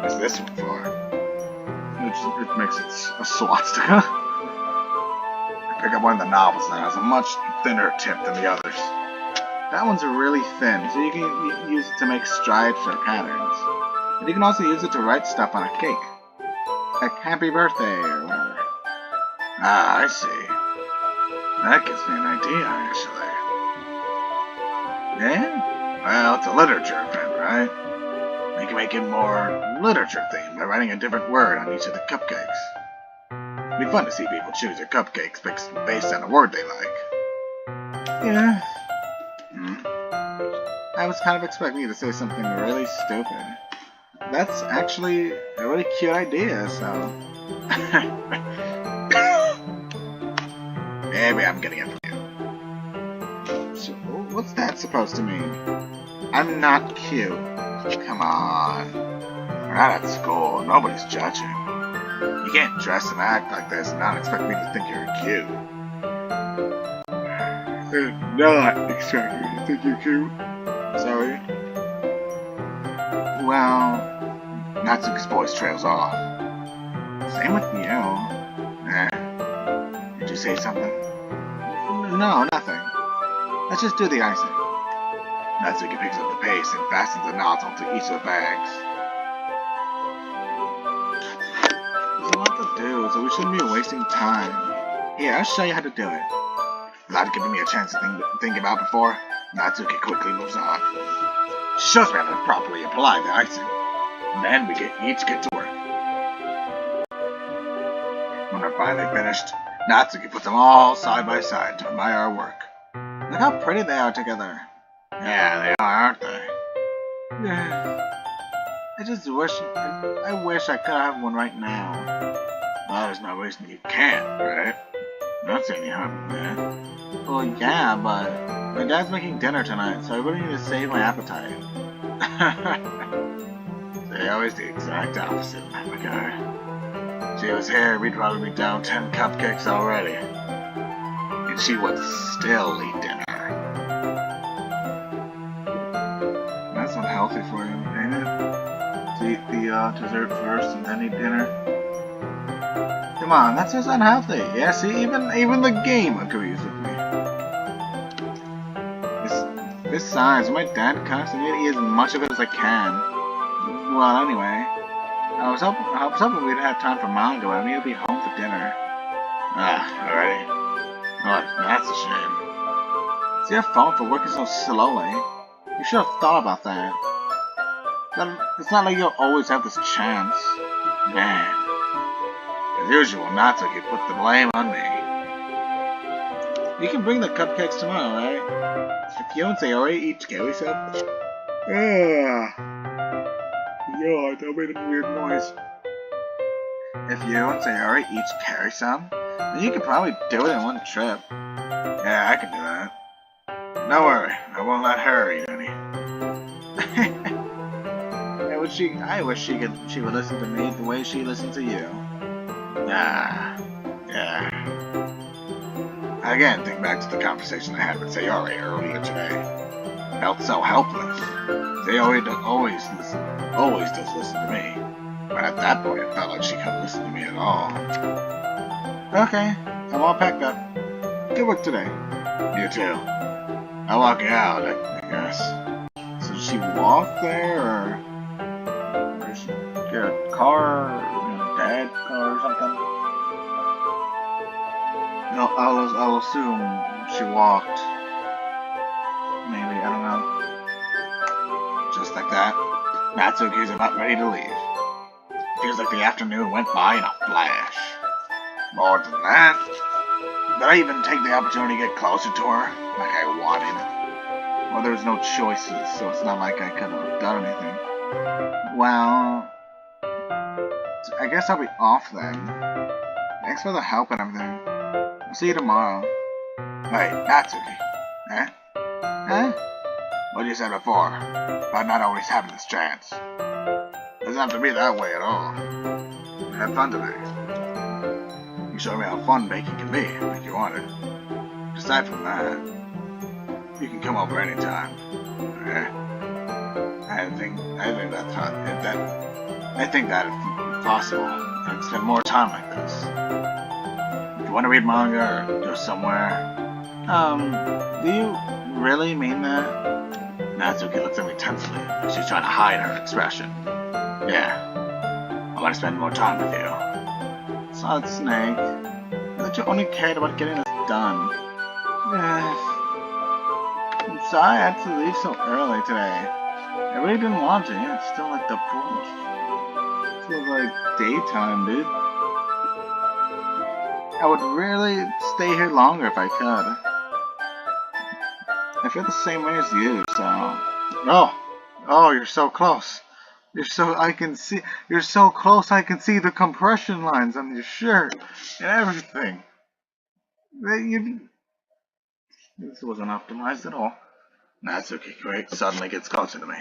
What's this one for? It makes it a swastika. I pick up one of the novels that has a much thinner tip than the others. That one's really thin, so you can use it to make stripes or patterns. And you can also use it to write stuff on a cake. Like happy birthday or whatever. Ah, I see. That gives me an idea, actually. Yeah? Well, it's a literature event, right? We can make it more literature themed by writing a different word on each of the cupcakes. It'd be fun to see people choose their cupcakes based on a word they like. Yeah. I was kind of expecting you to say something really stupid. That's actually a really cute idea, so... Maybe I'm getting it from you. So, what's that supposed to mean? I'm not cute. Come on. We're not at school. Nobody's judging. You can't dress and act like this and not expect me to think you're cute. Not expect me to think you're cute. Sorry. Well, Natsuki's voice trails off. Same with you. Did you say something? No, nothing. Let's just do the icing. Natsuki picks up the paste and fastens the nozzle to each of the bags. There's a lot to do, so we shouldn't be wasting time. Here, I'll show you how to do it. Without giving me a chance to think about before, Natsuki quickly moves on. She shows me how to properly apply the icing. Then we each get to work. When we're finally finished, Natsuki puts them all side by side to admire our work. Look how pretty they are together. Yeah, they are, aren't they? I just wish I could have one right now. Well, there's no reason you can't, right? Not saying you haven't, man. Well, yeah, but my dad's making dinner tonight, so I really need to save my appetite. They always the exact opposite in that regard. If she was here, we'd probably be down 10 cupcakes already. And she would still eat dinner. That's unhealthy for you, ain't it? To eat the dessert first and then eat dinner? Come on, that's just unhealthy. Yeah, see, even the game agrees with me. Besides, my dad cooks and I need to eat as much of it as I can. Well, anyway, I was hoping we'd have time for manga, but I need to be home for dinner. Alrighty. Oh, that's a shame. It's your fault for working so slowly. You should have thought about that. It's not like you'll always have this chance. Man. As usual, Natsuki put the blame on me. You can bring the cupcakes tomorrow, right? If you and Sayori each carry some. God, that made a weird noise. If you and Sayori each carry some, then you could probably do it in one trip. Yeah, I can do that. Don't worry, I won't let her eat any. I wish she would listen to me the way she listened to you. Yeah. Again, think back to the conversation I had with Sayori earlier today. Felt so helpless. Sayori always does listen to me. But at that point, it felt like she couldn't listen to me at all. Okay, I'm all packed up. Good work today. You too. I'll walk you out, I guess. So did she walk there, or did she get a car, a dad car or something? No, I'll assume she walked. Maybe, I don't know. Just like that, Natsuki's about ready to leave. Feels like the afternoon went by in a flash. More than that, did I even take the opportunity to get closer to her, like I wanted? Well, there was no choices, so it's not like I could have done anything. Well, I guess I'll be off then. Thanks for the help and everything. I'll see you tomorrow. Wait, Natsuki. Eh? Eh? What you said before, about not always having this chance. Doesn't have to be that way at all. I had fun today. You showed me how fun baking can be, like you wanted. Aside from that, you can come over anytime. Okay? I think that's not I think that if possible, I can spend more time like this. If you want to read manga or go somewhere, do you really mean that? Natsuki looks at me tensely. She's trying to hide her expression. Yeah. I want to spend more time with you. Solid Snake. I thought you only cared about getting this done. I'm sorry I had to leave so early today. I really didn't want to. Yeah, it's still like the brunch. It feels like daytime, dude. I would really stay here longer if I could. I feel the same way as you, so... Oh, you're so close. You're so close I can see the compression lines on your shirt and everything. This wasn't optimized at all. Natsuki suddenly gets closer to me.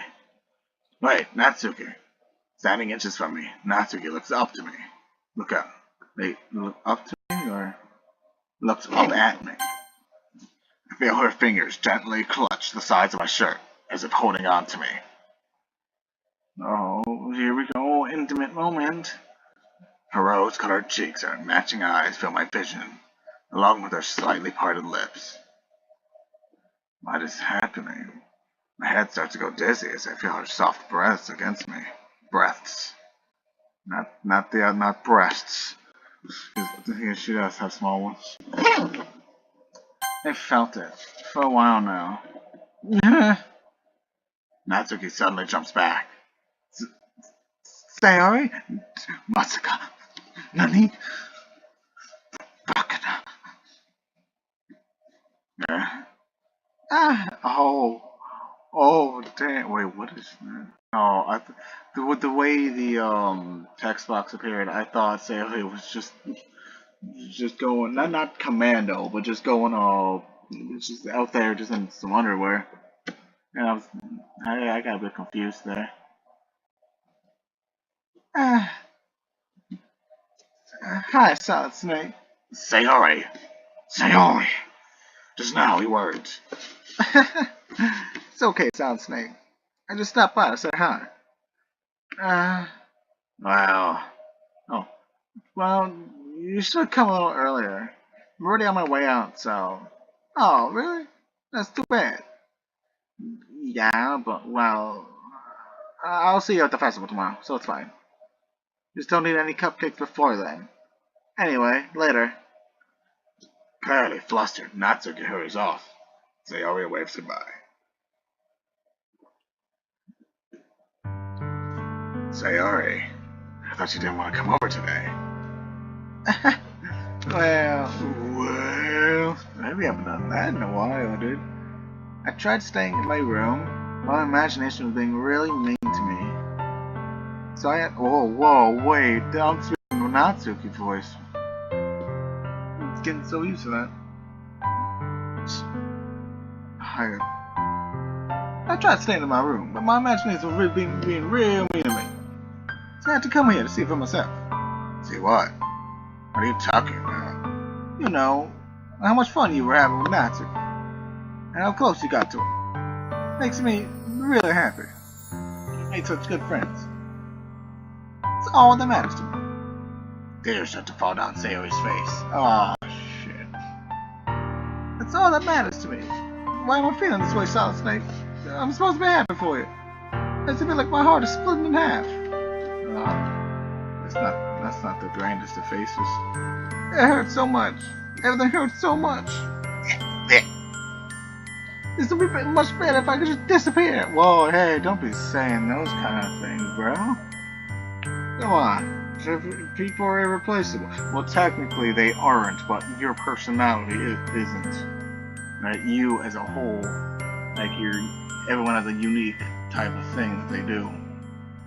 Wait, Natsuki. Standing inches from me, Natsuki looks up to me. Look up. Wait, look up to me or looks up at me? I feel her fingers gently clutch the sides of my shirt, as if holding on to me. Oh, here we go, intimate moment. Her rose-colored cheeks and matching eyes fill my vision, along with her slightly parted lips. What is happening? My head starts to go dizzy as I feel her soft breaths against me. Breaths. Not breasts. Because she does have small ones. I felt it for a while now. Natsuki suddenly jumps back. Sayori? Masaka? Nani? Bakana? Oh, damn. Wait, what is that? Oh, the way the text box appeared, I thought Sayori was just going, not commando, but just going all, just out there, just in some underwear. And I got a bit confused there. Hi, Solid Snake. Sayori. Just now, he words. It's okay, Solid Snake. I just stopped by to say hi. Well. Oh. Well, you should have come a little earlier. I'm already on my way out, so... Oh, really? That's too bad. Yeah, but, well... I'll see you at the festival tomorrow, so it's fine. Just don't need any cupcakes before then. Anyway, later. Clearly flustered, Natsuki hurries off. Sayori waves goodbye. Sayori, I thought you didn't want to come over today. Well, maybe I haven't done that in a while, dude. I tried staying in my room, while my imagination was being really mean to me. So I had... Whoa, wait, I'm speaking with Natsuki voice. I'm getting so used to that. I tried staying in my room, but my imagination was really being real mean to me. So I had to come here to see for myself. See what? What are you talking about? You know, how much fun you were having with Natsu. And how close you got to him. Makes me really happy. You made such good friends. It's all that matters to me. Tears start to fall down Sayori's face. Oh, shit. That's all that matters to me. Why am I feeling this way, Solid Snake? I'm supposed to be happy for you. It's a bit like my heart is split in half. That's not the grandest of faces. It hurts so much. Everything hurts so much. This would be much better if I could just disappear. Whoa, hey, don't be saying those kind of things, bro. Come on. People are irreplaceable. Well, technically they aren't, but your personality isn't. Right? You as a whole, like everyone has a unique type of thing that they do.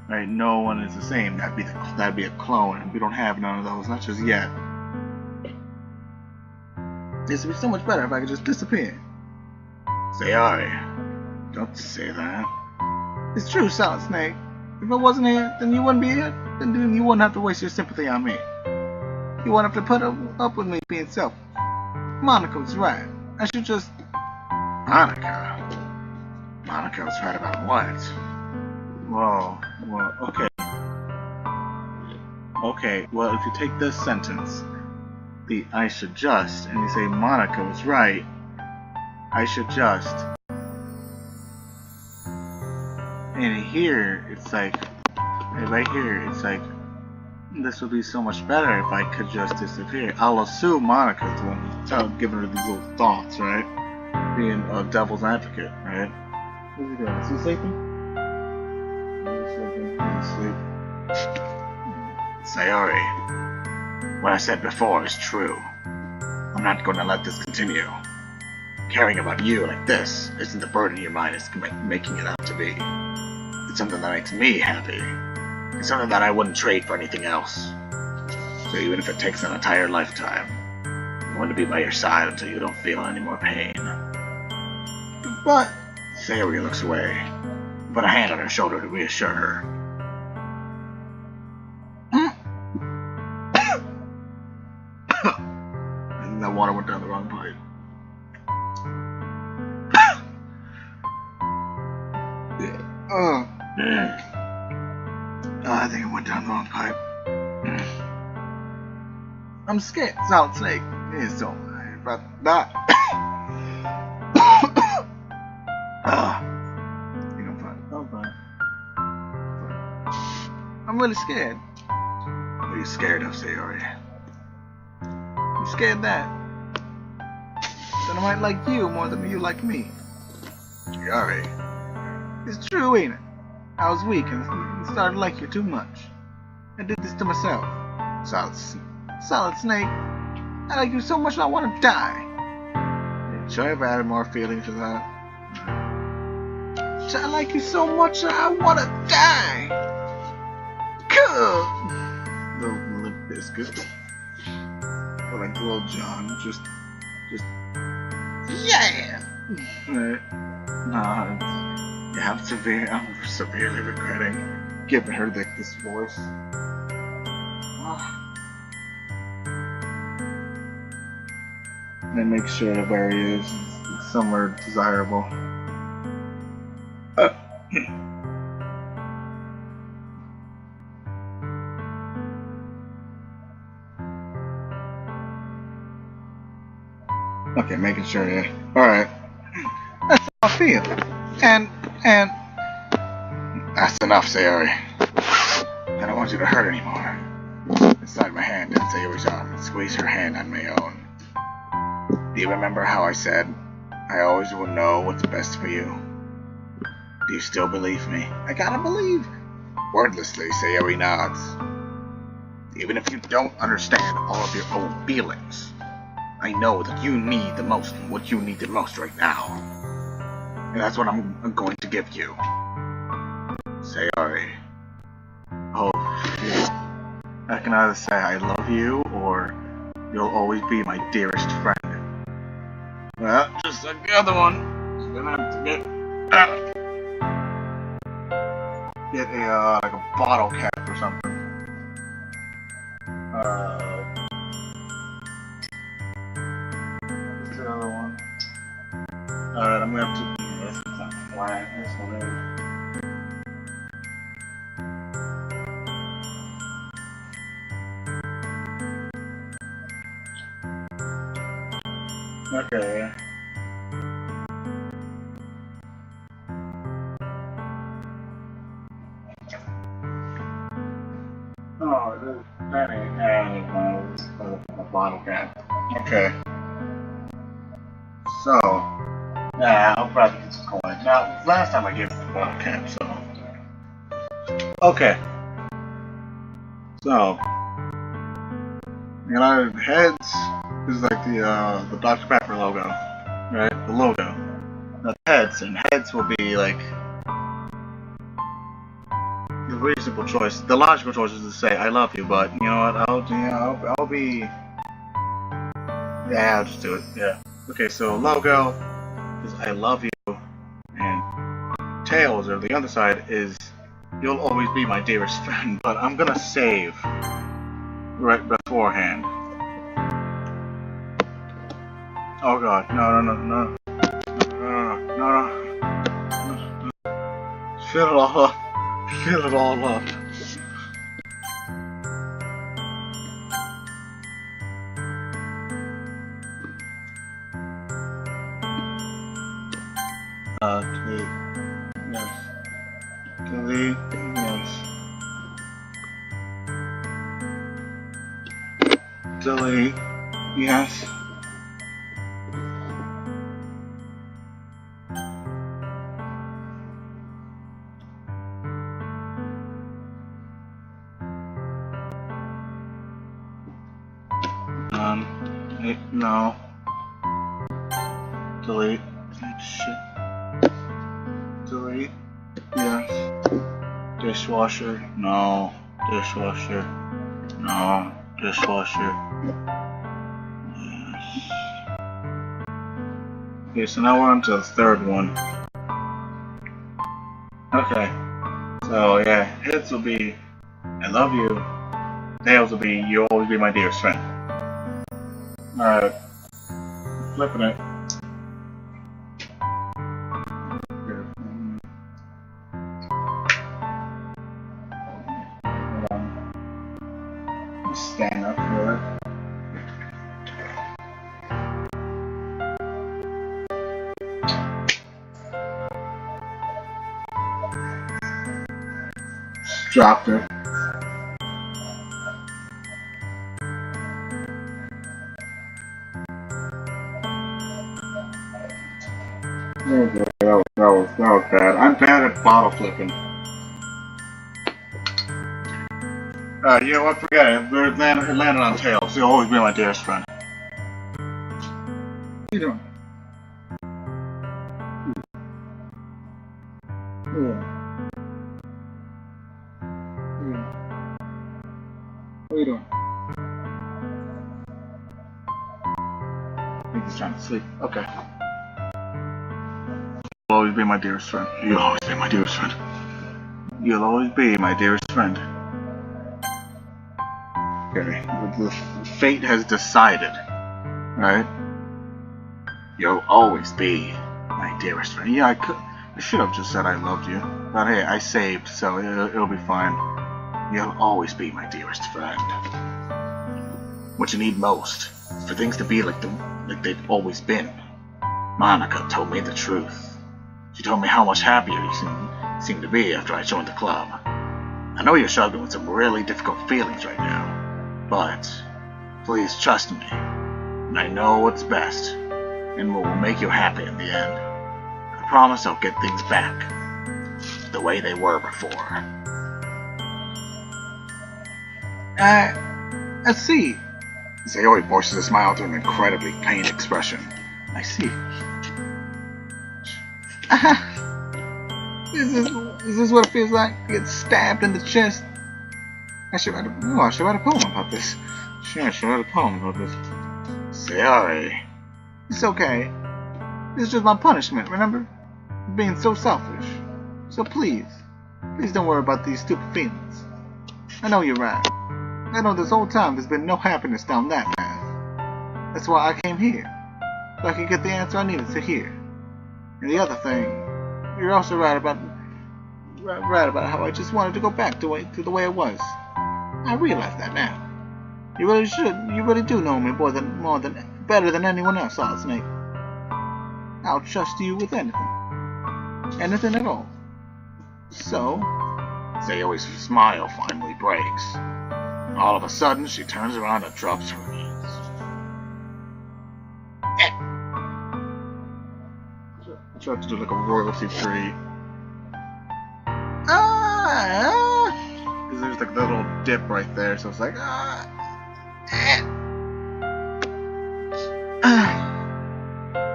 Right? No one is the same. That'd be a clone, and we don't have none of those, not just yet. This would be so much better if I could just disappear. Sayori, don't say that. It's true, Solid Snake. If I wasn't here, then you wouldn't be here. Then you wouldn't have to waste your sympathy on me. You wouldn't have to put up with me being selfish. Monica was right. I should just... Monica was right about what? Whoa, okay. Okay, well, if you take this sentence, the I should just, and you say Monica was right, I should just. And here, it's like, right here, it's like, this would be so much better if I could just disappear. I'll assume Monica's the one giving her these little thoughts, right? Being a devil's advocate, right? What's he doing? Is he sleeping? Sayori, what I said before is true. I'm not going to let this continue. Caring about you like this isn't the burden your mind is making it out to be. It's something that makes me happy. It's something that I wouldn't trade for anything else. So even if it takes an entire lifetime, I want to be by your side until you don't feel any more pain. But Sayori looks away, put a hand on her shoulder to reassure her. And that water went down the wrong pipe. I think it went down the wrong pipe. I'm scared, Solid Snake. It's so about that. You know, fine. Oh, fine. I'm really scared. What are you scared of, Sayori? I'm scared that I might like you more than you like me. Sayori. It's true, ain't it? I was weak and started to like you too much. I did this to myself. Solid Snake. I like you so much I want to die. Should I have added more feeling to that? I like you so much I want to die. Cool. Little Limp Biscuit. Or like Little John. Just. Yeah. Right. Yeah, I'm severely regretting giving her this voice. And make sure that where he is somewhere desirable. Okay, making sure, yeah. Alright. That's how I feel. And that's enough, Sayori. I don't want you to hurt anymore. Slide my hand in Sayori's arm and squeeze her hand on my own. Do you remember how I said I always will know what's best for you? Do you still believe me? I gotta believe. Wordlessly, Sayori nods. Even if you don't understand all of your own feelings, I know that you need the most, what you need the most right now. And that's what I'm going to give you. Sayori. Oh, shit. I can either say I love you, or you'll always be my dearest friend. Well, just like the other one, I'm gonna have to get a, like a bottle cap or something. Alright, I'm gonna have to do this. It's not flat. This one is. Okay. Oh, that ain't a bottle cap. Okay. So, yeah, I'll probably get some coin. Now, last time I gave it the bottle cap, so. Okay. So, you know, heads is like the Dr. Pepper logo, right? The logo. Now, heads, and heads will be like the reasonable choice. The logical choice is to say I love you, but you know what? I'll be. Yeah, I'll just do it. Yeah. Okay, so logo is I love you, and tails, or the other side, is you'll always be my dearest friend. But I'm gonna save right beforehand. Oh God, no. Fill it all up. Fill it all up. Delete. Yes. Delete. Yes. Delete. Yes. No. Delete. Shit. Delete. Yes. Dishwasher. No. Dishwasher. No. Dishwasher. Yes. Okay, so now we're on to the third one. Okay. So yeah, heads will be I love you. Tails will be you'll always be my dearest friend. Alright. Flipping it. Stand up for it. Dropped it. Okay, that was bad. I'm bad at bottle flipping. You know what? Forget it. It landed on tails. You'll always be my dearest friend. What are you doing? What are you doing? I think he's trying to sleep. Okay. You'll always be my dearest friend. You'll always be my dearest friend. You'll always be my dearest friend. Okay. The fate has decided. Right? You'll always be my dearest friend. Yeah, I should have just said I loved you. But hey, I saved, so it'll be fine. You'll always be my dearest friend. What you need most is for things to be like they've always been. Monica told me the truth. She told me how much happier you seem to be after I joined the club. I know you're struggling with some really difficult feelings right now, but please trust me. And I know what's best, and what will make you happy in the end. I promise I'll get things back the way they were before. I see. Sayori forces a smile to an incredibly pained expression. I see. Is this what it feels like to get stabbed in the chest? I should write a poem about this. Sure, I should write a poem about this. Sayori. It's okay. This is just my punishment, remember? For being so selfish. So please don't worry about these stupid feelings. I know you're right. I know this whole time there's been no happiness down that path. That's why I came here. So I could get the answer I needed to hear. And the other thing, you're also right about how I just wanted to go back to the way it was. I realize that now. You really should. You really do know me better than anyone else, Solid Snake. I'll trust you with anything at all. So, Sayori's smile finally breaks. All of a sudden, she turns around and drops her knees. I tried to do like a royalty free. Because there's like a little dip right there, so it's like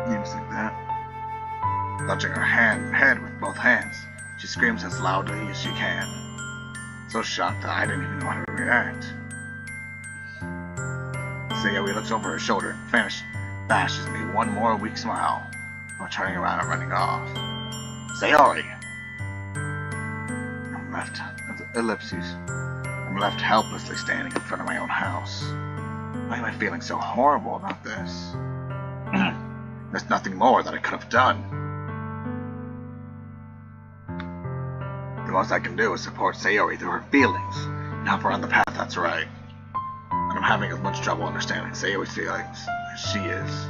names like that. Clutching her head with both hands, she screams as loudly as she can. So shocked that I didn't even know how to react. Sayori looks over her shoulder and bashes me one more weak smile before turning around and running off. Sayori! I'm left helplessly standing in front of my own house. Why am I feeling so horrible about this? There's nothing more that I could have done. The most I can do is support Sayori through her feelings and help her on the path that's right. And I'm having as much trouble understanding Sayori's feelings as she is.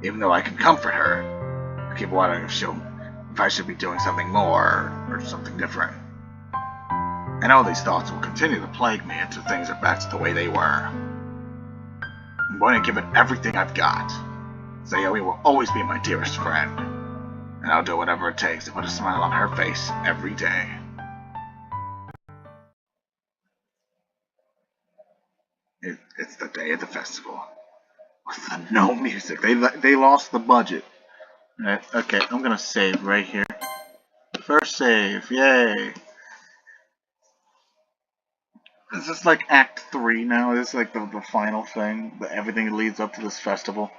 Even though I can comfort her, I keep wondering if I should be doing something more or something different. I know these thoughts will continue to plague me until things are back to the way they were. I'm going to give it everything I've got. Sayori will always be my dearest friend, and I'll do whatever it takes to put a smile on her face every day. It's the day of the festival. With no music. They lost the budget. Right, okay, I'm gonna save right here. First save, yay! This is like Act 3 now. This is like the final thing. Everything leads up to this festival.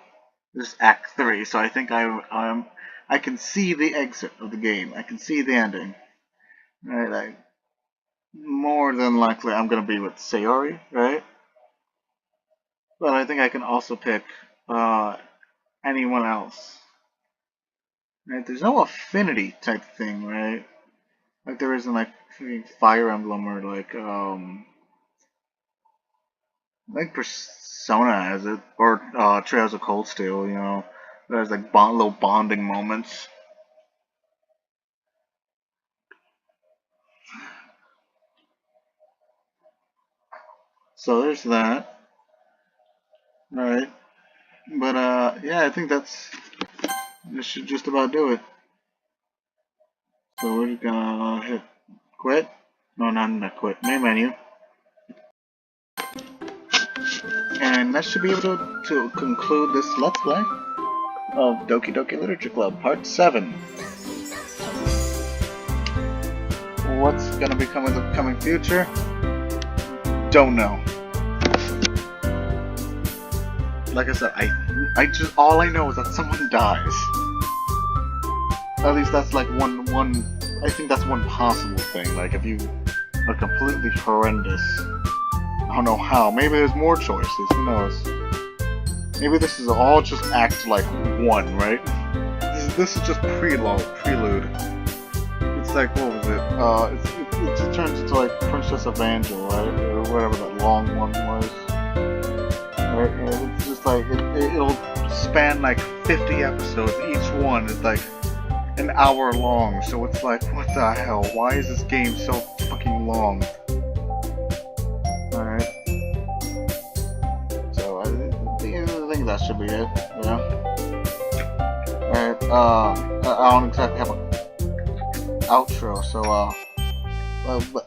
This is Act 3, so I think I can see the exit of the game. I can see the ending. Right, like more than likely I'm gonna be with Sayori, right? But I think I can also pick anyone else. Right? There's no affinity type thing, right? Like there isn't like Fire Emblem or like Persona has it, or Trails of Cold Steel. You know, there's like little bonding moments. So there's that. Right. But yeah, I think this should just about do it. So we're gonna hit quit. No, not quit. Main menu. And that should be able to conclude this Let's Play of Doki Doki Literature Club Part 7. What's gonna become of the coming future? Don't know. Like I said, I just all I know is that someone dies. At least that's like one. I think that's one possible thing. Like if you are completely horrendous, I don't know how. Maybe there's more choices. Who knows? Maybe this is all just Act like 1, right? This is just prelude. It's like what was it? It turns into like Princess Evangel, right? Or whatever that long one was. Right? It's just like it'll span like 50 episodes. Each one is like an hour long. So it's like, what the hell? Why is this game so fucking long? Alright. So I think that should be it. Yeah. Alright. I don't exactly have an outro. So but